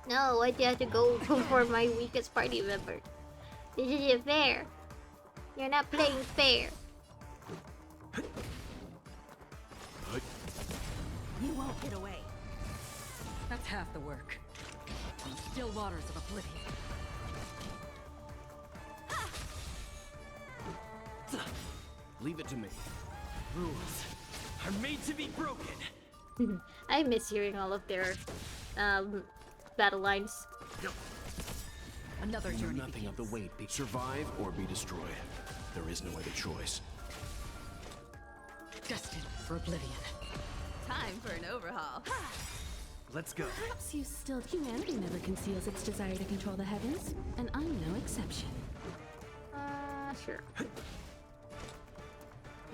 No, why'd you have to go for my weakest party member? This isn't fair. You're not playing fair. You won't get away. That's half the work. On the still waters of oblivion. Leave it to me. Rules are made to be broken. I miss hearing all of their battle lines. Another journey Nothing begins. of the weight. Survive or be destroyed. There is no other choice. Destined for oblivion. Time for an overhaul. Let's go. Perhaps you still... Humanity never conceals its desire to control the heavens, and I'm no exception. Sure.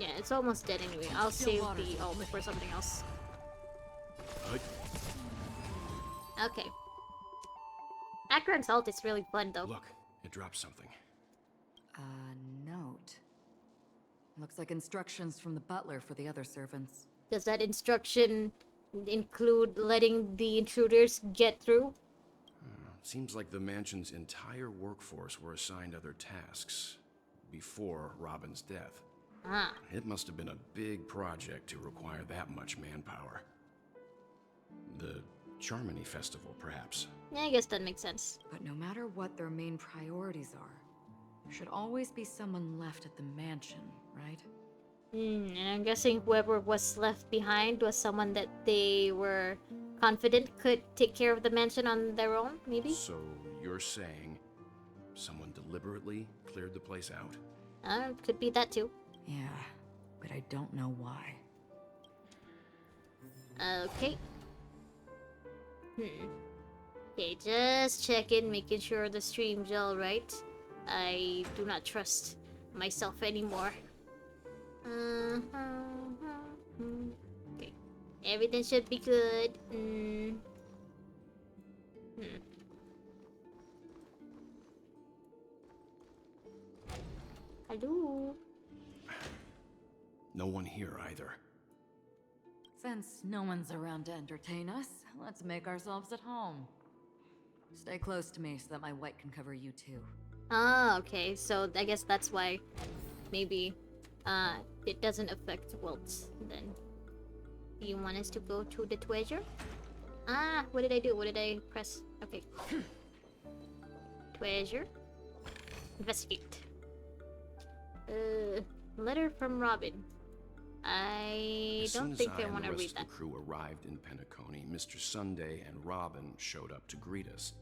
Yeah, it's almost dead anyway. I'll save the ult for something else. Okay. Akron's ult is really fun though. Look, it dropped something. A note. Looks like instructions from the butler for the other servants. Does that instruction include letting the intruders get through? Seems like the mansion's entire workforce were assigned other tasks before Robin's death. Ah. It must have been a big project to require that much manpower. The Charmony Festival, perhaps. Yeah, I guess that makes sense. But no matter what their main priorities are, there should always be someone left at the mansion, right? And I'm guessing whoever was left behind was someone that they were confident could take care of the mansion on their own, maybe? So you're saying someone deliberately cleared the place out? Could be that too. Yeah, but I don't know why. Okay. Okay, just checking, making sure the stream's alright. I do not trust myself anymore. Okay. Everything should be good. Hello? No one here either. Since no one's around to entertain us, let's make ourselves at home. Stay close to me so that my white can cover you too. Ah, okay. So I guess that's why maybe it doesn't affect Wilt then. Do you want us to go to the treasure? Ah, what did I do? What did I press? Okay. Treasure. Investigate. Letter from Robin. I don't think I want to read that. The crew arrived in Penacony, Mr. Sunday and Robin showed up to greet us.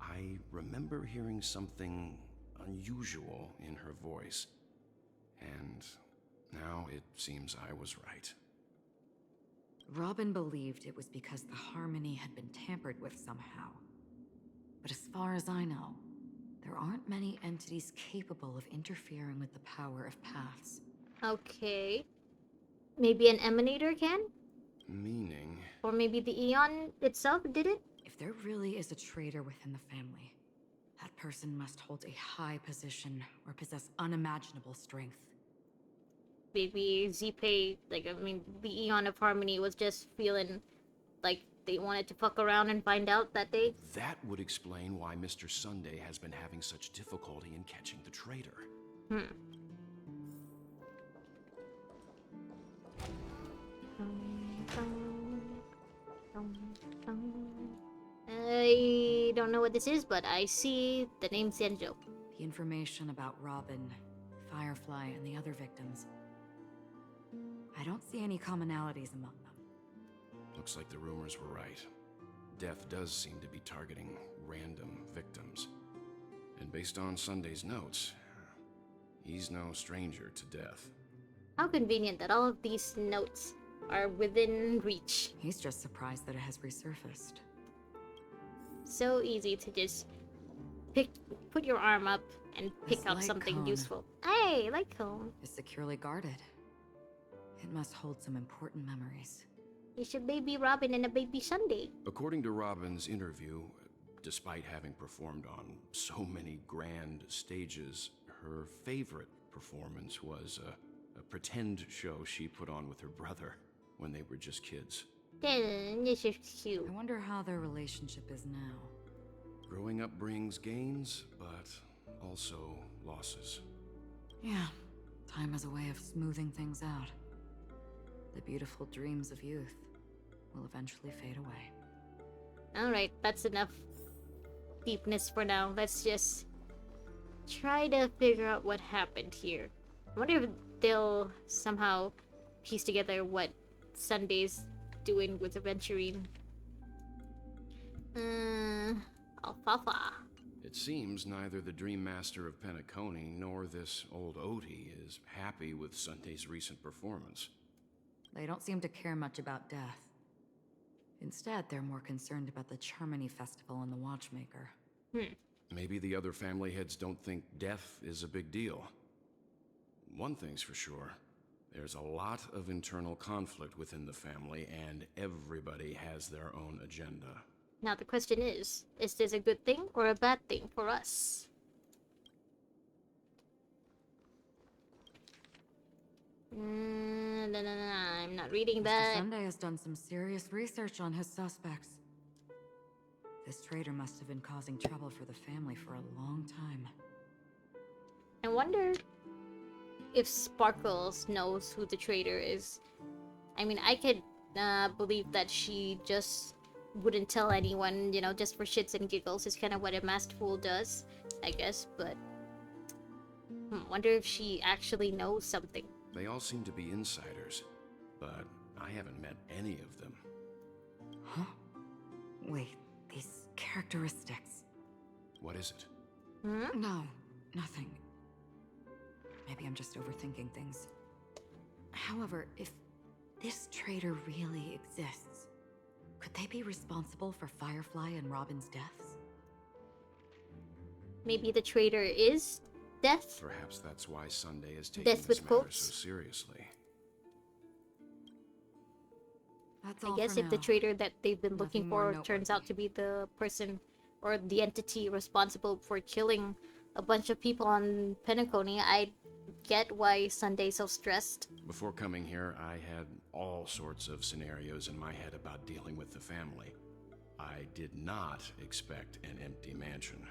I remember hearing something unusual in her voice. And now it seems I was right. Robin believed it was because the harmony had been tampered with somehow. But as far as I know, there aren't many entities capable of interfering with the power of paths. Okay. Maybe an emanator can? Meaning? Or maybe the Eon itself did it? If there really is a traitor within the family, that person must hold a high position or possess unimaginable strength. Maybe Zeepei, like, I mean, the Eon of Harmony was just feeling like they wanted to fuck around and find out that day. That would explain why Mr. Sunday has been having such difficulty in catching the traitor. I don't know what this is, but I see the name Senjo. The information about Robin, Firefly, and the other victims. I don't see any commonalities among them. Looks like the rumors were right. Death does seem to be targeting random victims. And based on Sunday's notes, he's no stranger to death. How convenient that all of these notes are within reach. He's just surprised that it has resurfaced. So easy to just put your arm up and pick This out light something cone useful. Hey, light cone. is securely guarded. It must hold some important memories. It's a baby Robin and a baby Sunday. According to Robin's interview, despite having performed on so many grand stages, her favorite performance was a pretend show she put on with her brother when they were just kids. This is cute. I wonder how their relationship is now. Growing up brings gains, but also losses. Yeah, time is a way of smoothing things out. The beautiful dreams of youth will eventually fade away. Alright, that's enough deepness for now. Let's just try to figure out what happened here. I wonder if they'll somehow piece together what Sunday's doing with Aventurine. Alfalfa. It seems neither the Dream Master of Penacony nor this old Odie is happy with Sunday's recent performance. They don't seem to care much about death. Instead, they're more concerned about the Charmony Festival and the Watchmaker. Maybe the other family heads don't think death is a big deal. One thing's for sure. There's a lot of internal conflict within the family, and everybody has their own agenda. Now the question is this a good thing or a bad thing for us? I'm not reading Mr. that. Sunday has done some serious research on his suspects. This traitor must have been causing trouble for the family for a long time. I wonder if Sparkles knows who the traitor is. I mean, I could believe that she just wouldn't tell anyone, you know, just for shits and giggles. Is kind of what a masked fool does, I guess, but wonder if she actually knows something. They all seem to be insiders, but I haven't met any of them. Huh? Wait, these characteristics. What is it? No, nothing. Maybe I'm just overthinking things. However, if this traitor really exists, could they be responsible for Firefly and Robin's deaths? Maybe the traitor is Death? Perhaps that's why Sunday is taking Death this with matter quotes? so seriously. That's I all guess for if the now. traitor that they've been looking Nothing more for turns out to be the person or the entity responsible for killing a bunch of people on Penacony, I get why Sunday's so stressed. Before coming here, I had all sorts of scenarios in my head about dealing with the family. I did not expect an empty mansion.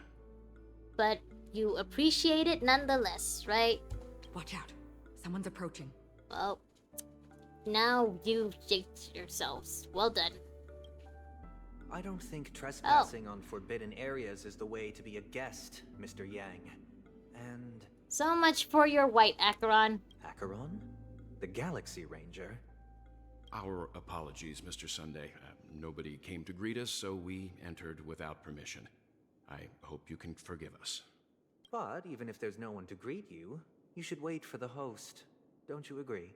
But you appreciate it nonetheless, right? Watch out. Someone's approaching. Well, now you've jinxed yourselves. Well done. I don't think trespassing on forbidden areas is the way to be a guest, Mr. Yang. And So much for your white Acheron. Acheron? The Galaxy Ranger? Our apologies, Mr. Sunday. Nobody came to greet us, so we entered without permission. I hope you can forgive us. But even if there's no one to greet you, you should wait for the host. Don't you agree?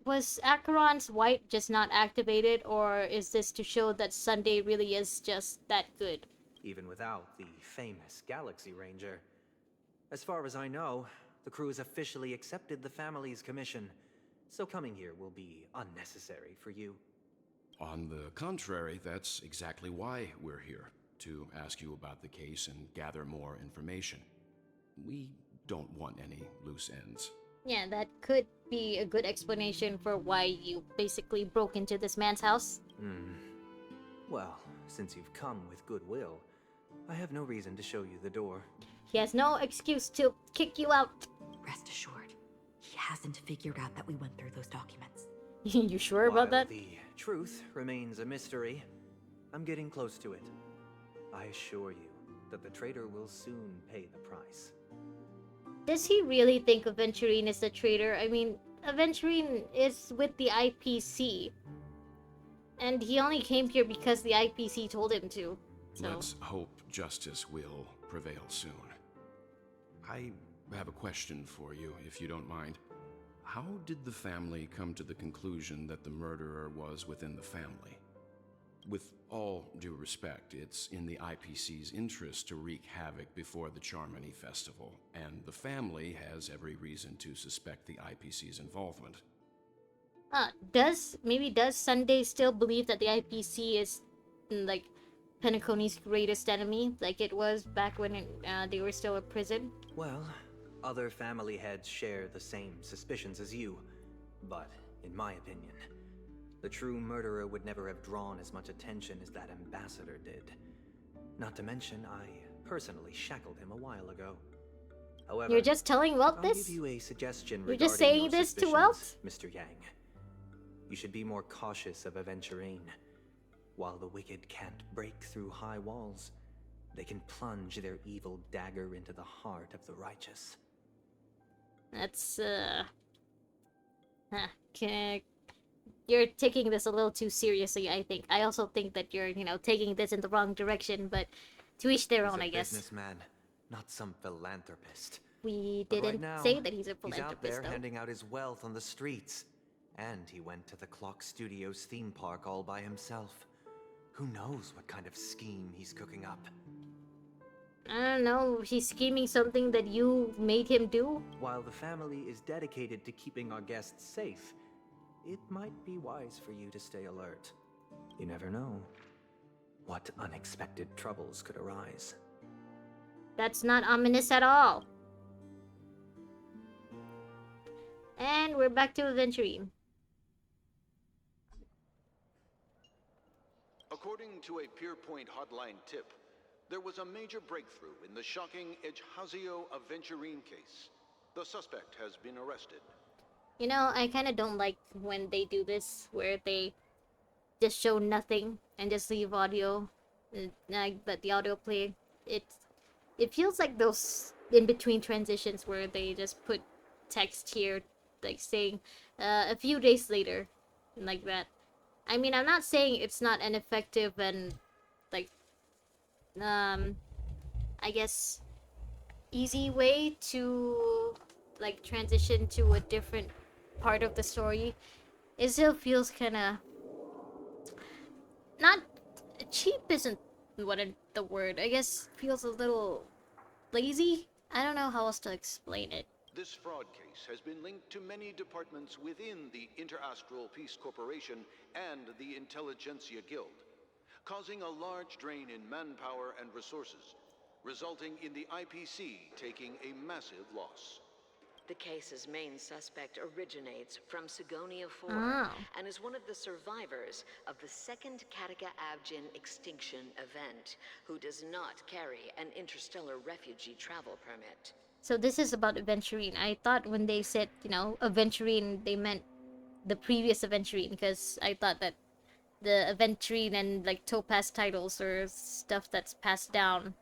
Was Acheron's white just not activated, or is this to show that Sunday really is just that good? Even without the famous Galaxy Ranger. As far as I know, the crew has officially accepted the family's commission, so coming here will be unnecessary for you. On the contrary, that's exactly why we're here, to ask you about the case and gather more information. We don't want any loose ends. Yeah, that could be a good explanation for why you basically broke into this man's house. Well, since you've come with goodwill, I have no reason to show you the door. He has no excuse to kick you out. Rest assured, he hasn't figured out that we went through those documents. You sure about that? The truth remains a mystery. I'm getting close to it. I assure you that the traitor will soon pay the price. Does he really think Aventurine is the traitor? I mean, Aventurine is with the IPC. And he only came here because the IPC told him to. So. Let's hope justice will prevail soon. I have a question for you, if you don't mind. How did the family come to the conclusion that the murderer was within the family? With all due respect, it's in the IPC's interest to wreak havoc before the Charmony Festival, and the family has every reason to suspect the IPC's involvement. Does Sunday still believe that the IPC is, like, Penacony's greatest enemy, like it was back when they were still a prison? Well, other family heads share the same suspicions as you, but in my opinion, the true murderer would never have drawn as much attention as that ambassador did. Not to mention, I personally shackled him a while ago. However, you're just telling Welt this? I'll give you a suggestion you're just saying this to Welt? Mr. Yang. You should be more cautious of Aventurine. While the wicked can't break through high walls, they can plunge their evil dagger into the heart of the righteous. That's, you're taking this a little too seriously, I think. I also think that you're, taking this in the wrong direction, but to each their own, I guess. He's a businessman, not some philanthropist. We didn't say that he's a philanthropist, He's out there though. handing out his wealth on the streets. And he went to the Clock Studios theme park all by himself. Who knows what kind of scheme he's cooking up? I don't know, he's scheming something that you made him do? While the family is dedicated to keeping our guests safe, it might be wise for you to stay alert. You never know what unexpected troubles could arise. That's not ominous at all. And we're back to Aventurine. According to a Pierpoint hotline tip, there was a major breakthrough in the shocking Ejhazio Aventurine case. The suspect has been arrested. I kind of don't like when they do this, where they just show nothing and just leave audio, let the audio play. It feels like those in-between transitions where they just put text here, like saying, a few days later, like that. I mean, I'm not saying it's not an effective and, like, I guess, easy way to, like, transition to a different part of the story. It still feels kind of, not, cheap isn't the word. I guess feels a little lazy. I don't know how else to explain it. This fraud case has been linked to many departments within the Interastral Peace Corporation and the Intelligentsia Guild, causing a large drain in manpower and resources, resulting in the IPC taking a massive loss. The case's main suspect originates from Sigonia 4 and is one of the survivors of the second Kataka Abjin extinction event, who does not carry an interstellar refugee travel permit. So this is about Aventurine. I thought when they said, Aventurine, they meant the previous Aventurine, because I thought that the Aventurine and, like, Topaz titles or stuff that's passed down.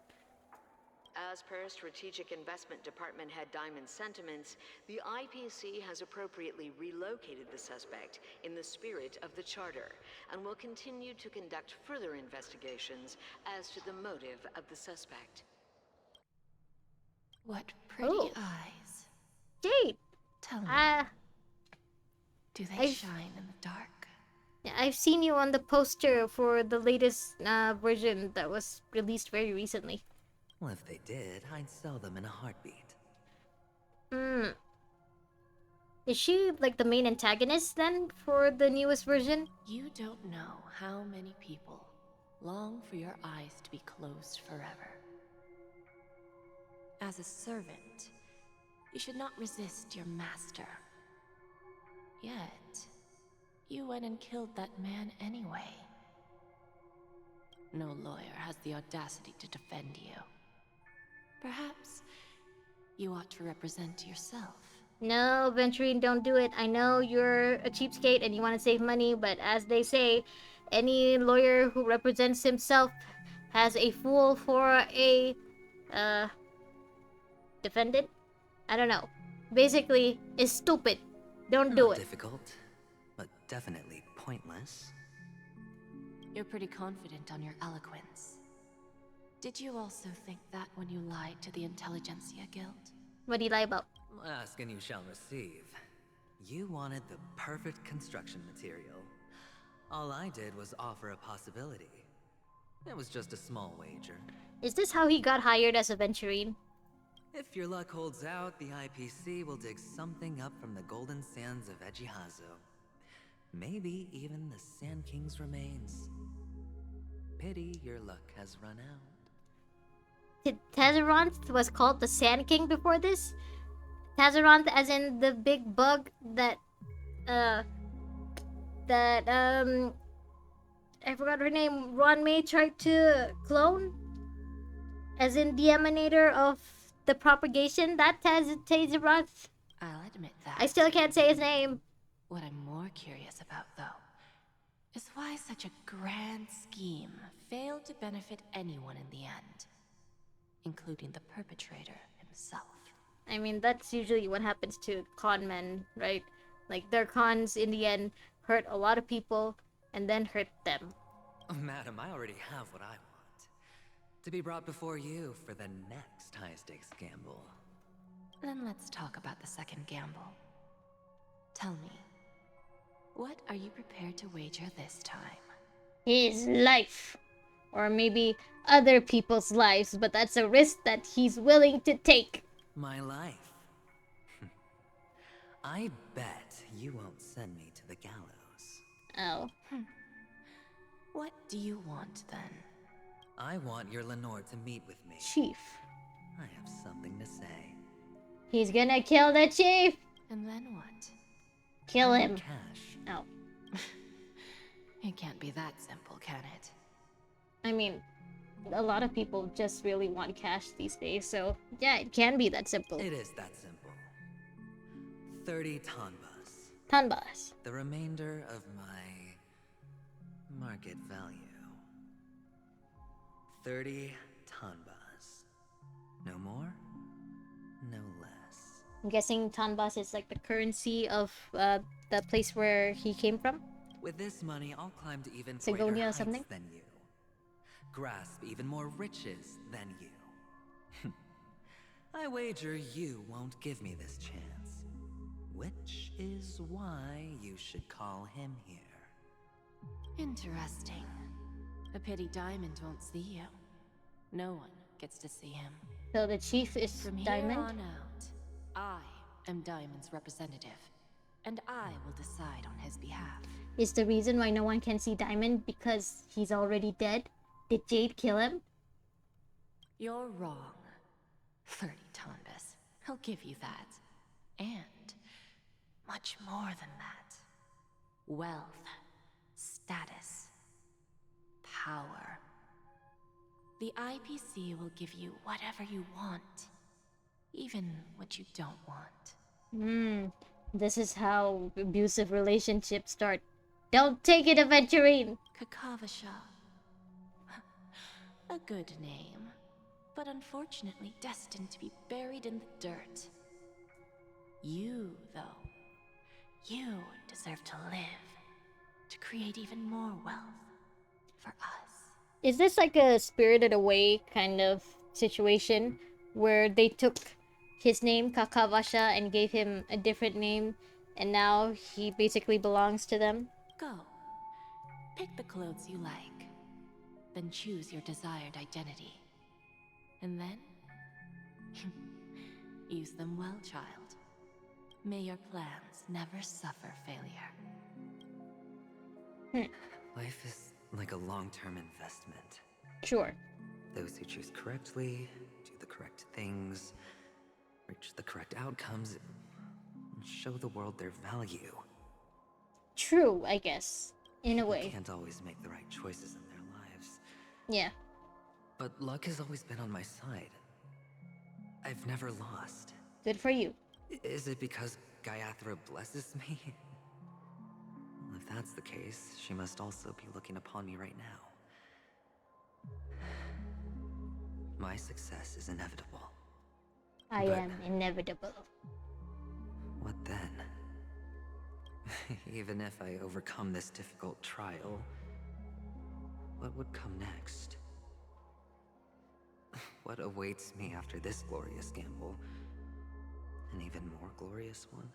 As per Strategic Investment Department Head Diamond's sentiments, the IPC has appropriately relocated the suspect in the spirit of the Charter, and will continue to conduct further investigations as to the motive of the suspect. What pretty eyes. Jade! Tell me, do they shine in the dark? Yeah, I've seen you on the poster for the latest version that was released very recently. Well, if they did, I'd sell them in a heartbeat. Hmm. Is she like the main antagonist then for the newest version? You don't know how many people long for your eyes to be closed forever. As a servant, you should not resist your master. Yet, you went and killed that man anyway. No lawyer has the audacity to defend you. Perhaps you ought to represent yourself. No, Venturine, don't do it. I know you're a cheapskate and you want to save money, but as they say, any lawyer who represents himself has a fool for a defendant? I don't know. Basically, is stupid. Don't do Not it. difficult, but definitely pointless. You're pretty confident on your eloquence. Did you also think that when you lied to the Intelligentsia Guild? What did he lie about? Ask and you shall receive. You wanted the perfect construction material. All I did was offer a possibility. It was just a small wager. Is this how he got hired as a Venturine? If your luck holds out, the IPC will dig something up from the golden sands of Ejihazo. Maybe even the Sand King's remains. Pity your luck has run out. Tazaronth was called the Sand King before this? Tazaronth as in the big bug that, I forgot her name, Ron May tried to clone? As in the emanator of the propagation? That Tazaronth? I'll admit that. I still can't say his name. What I'm more curious about, though, is why such a grand scheme failed to benefit anyone in the end, including the perpetrator himself. I mean, that's usually what happens to con men, right? Like, their cons, in the end, hurt a lot of people, and then hurt them. Oh, madam, I already have what I want. To be brought before you for the next high-stakes gamble. Then let's talk about the second gamble. Tell me, what are you prepared to wager this time? His life. Or maybe other people's lives, but that's a risk that he's willing to take. My life. I bet you won't send me to the gallows. Oh. What do you want, then? I want your Lenore to meet with me. Chief. I have something to say. He's gonna kill the chief! And then what? Kill him. Cash. Oh. It can't be that simple, can it? I mean, a lot of people just really want cash these days, so yeah, it can be that simple. It is that simple. 30 tanbas. Tanbas. The remainder of my market value. 30 tanbas. No more, no less. I'm guessing Tanbas is like the currency of the place where he came from? With this money, I'll climb to even Sigonia greater or heights something? than you. Grasp even more riches than you. I wager you won't give me this chance. Which is why you should call him here. Interesting. A pity Diamond won't see you. No one gets to see him. So the chief is From Diamond? here on out, I am Diamond's representative, and I will decide on his behalf. Is the reason why no one can see Diamond because he's already dead? Did Jade kill him? You're wrong. 30 Tonbas. I'll give you that. And much more than that. Wealth, status, power. The IPC will give you whatever you want, even what you don't want. This is how abusive relationships start. Don't take it, Aventurine! Kakavasha. A good name, but unfortunately destined to be buried in the dirt. You, though, you deserve to live, to create even more wealth for us. Is this like a Spirited Away kind of situation where they took his name, Kakavasha, and gave him a different name, and now he basically belongs to them? Go. Pick the clothes you like. Then choose your desired identity. And then... Use them well, child. May your plans never suffer failure. Life is like a long-term investment. Sure. Those who choose correctly, do the correct things, reach the correct outcomes, and show the world their value. True, I guess. In a way. Can't always make the right choices in their lives. Yeah. But luck has always been on my side. I've never lost. Good for you. Is it because Gaiathra blesses me? Well, if that's the case, she must also be looking upon me right now. My success is inevitable. I am inevitable. What then? Even if I overcome this difficult trial, what would come next? What awaits me after this glorious gamble? An even more glorious one?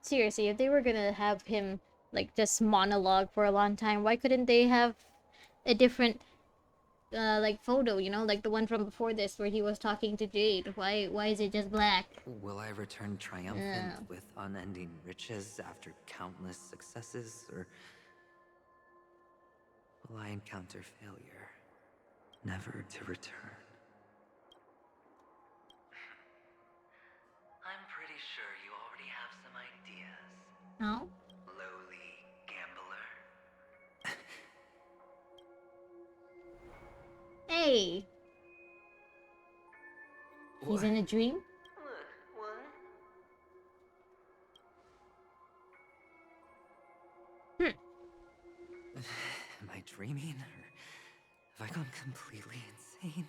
Seriously, if they were gonna have him, like, just monologue for a long time, why couldn't they have a different, like, photo, you know? Like the one from before this, where he was talking to Jade. Why is it just black? Will I return triumphant with unending riches after countless successes, or will I encounter failure, never to return? I'm pretty sure you already have some ideas. No? Lowly gambler. Hey! He's in a dream? Am I dreaming, or have I gone completely insane?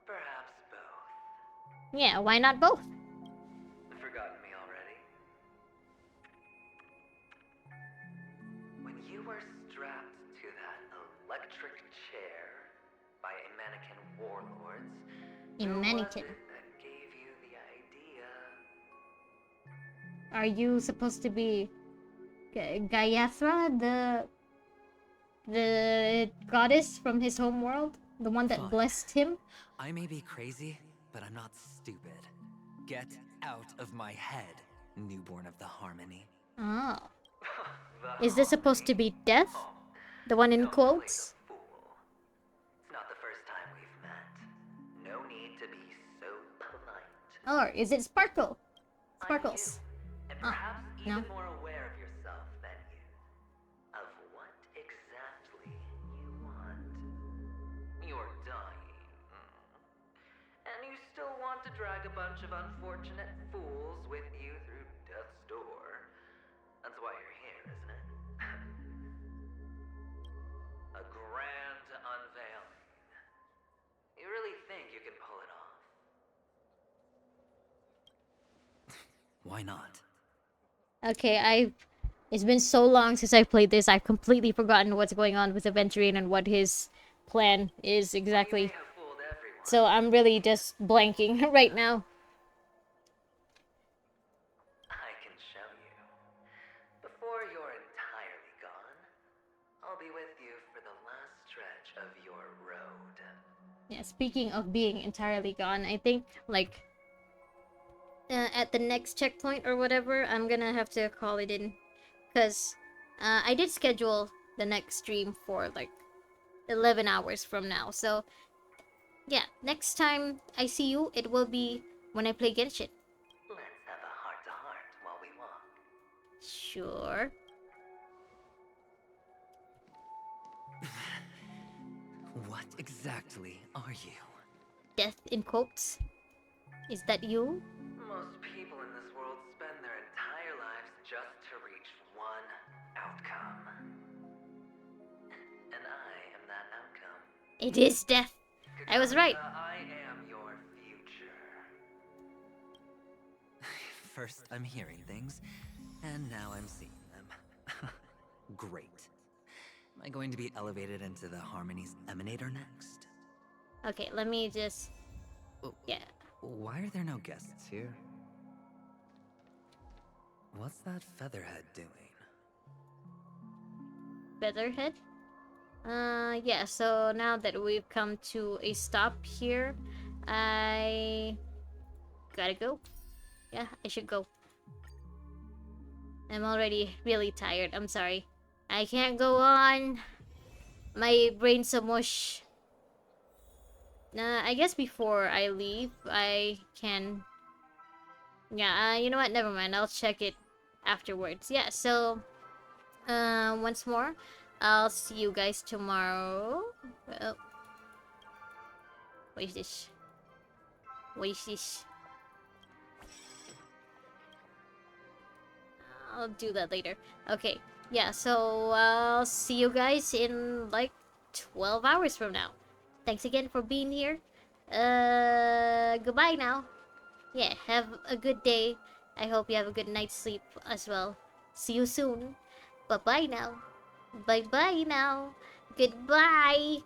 Perhaps both. Yeah, why not both? Forgotten me already? When you were strapped to that electric chair by a mannequin warlords, A mannequin. that gave you the idea? Are you supposed to be Gaiathra, the goddess from his home world? The one that blessed him? I may be crazy, but I'm not stupid. Get out of my head, newborn of the Harmony. Oh. Is this supposed to be Death? The one in quotes? It's not the first time we've met. No need to be so polite. Or is it Sparkle? Sparkles. And Oh, perhaps no. even more aware of yourself than you. Of what exactly you want. You're dying. And you still want to drag a bunch of unfortunate fools with you through death's door. That's why you're here, isn't it? A grand unveiling. You really think you can pull it off? Why not? Okay, it's been so long since I played this, I've completely forgotten what's going on with Aventurine and what his plan is exactly. So I'm really just blanking right now. I can show you. Before you're entirely gone, I'll be with you for the last stretch of your road. Yeah, speaking of being entirely gone, I think, like, at the next checkpoint or whatever, I'm gonna have to call it in. Because I did schedule the next stream for, like, 11 hours from now. So, yeah, next time I see you, it will be when I play Genshin. Let's have a heart-to-heart while we walk. Sure. What exactly are you? Death in quotes. Is that you? Most people in this world spend their entire lives just to reach one outcome. And I am that outcome. It is death. I was right. I am your future. First, I'm hearing things, and now I'm seeing them. Great. Am I going to be elevated into the Harmony's Emanator next? Okay, let me just... Yeah. Why are there no guests here? What's that Featherhead doing? Featherhead? Yeah, so now that we've come to a stop here, I gotta go. Yeah, I should go. I'm already really tired. I'm sorry. I can't go on. My brain's so mush. I guess before I leave, I can... Yeah, you know what? Never mind. I'll check it afterwards. Yeah, so... once more, I'll see you guys tomorrow. Well... What is this? What is this? I'll do that later. Okay, yeah, so I'll see you guys in like 12 hours from now. Thanks again for being here. Goodbye now. Yeah, have a good day. I hope you have a good night's sleep as well. See you soon. Bye-bye now. Bye-bye now. Goodbye.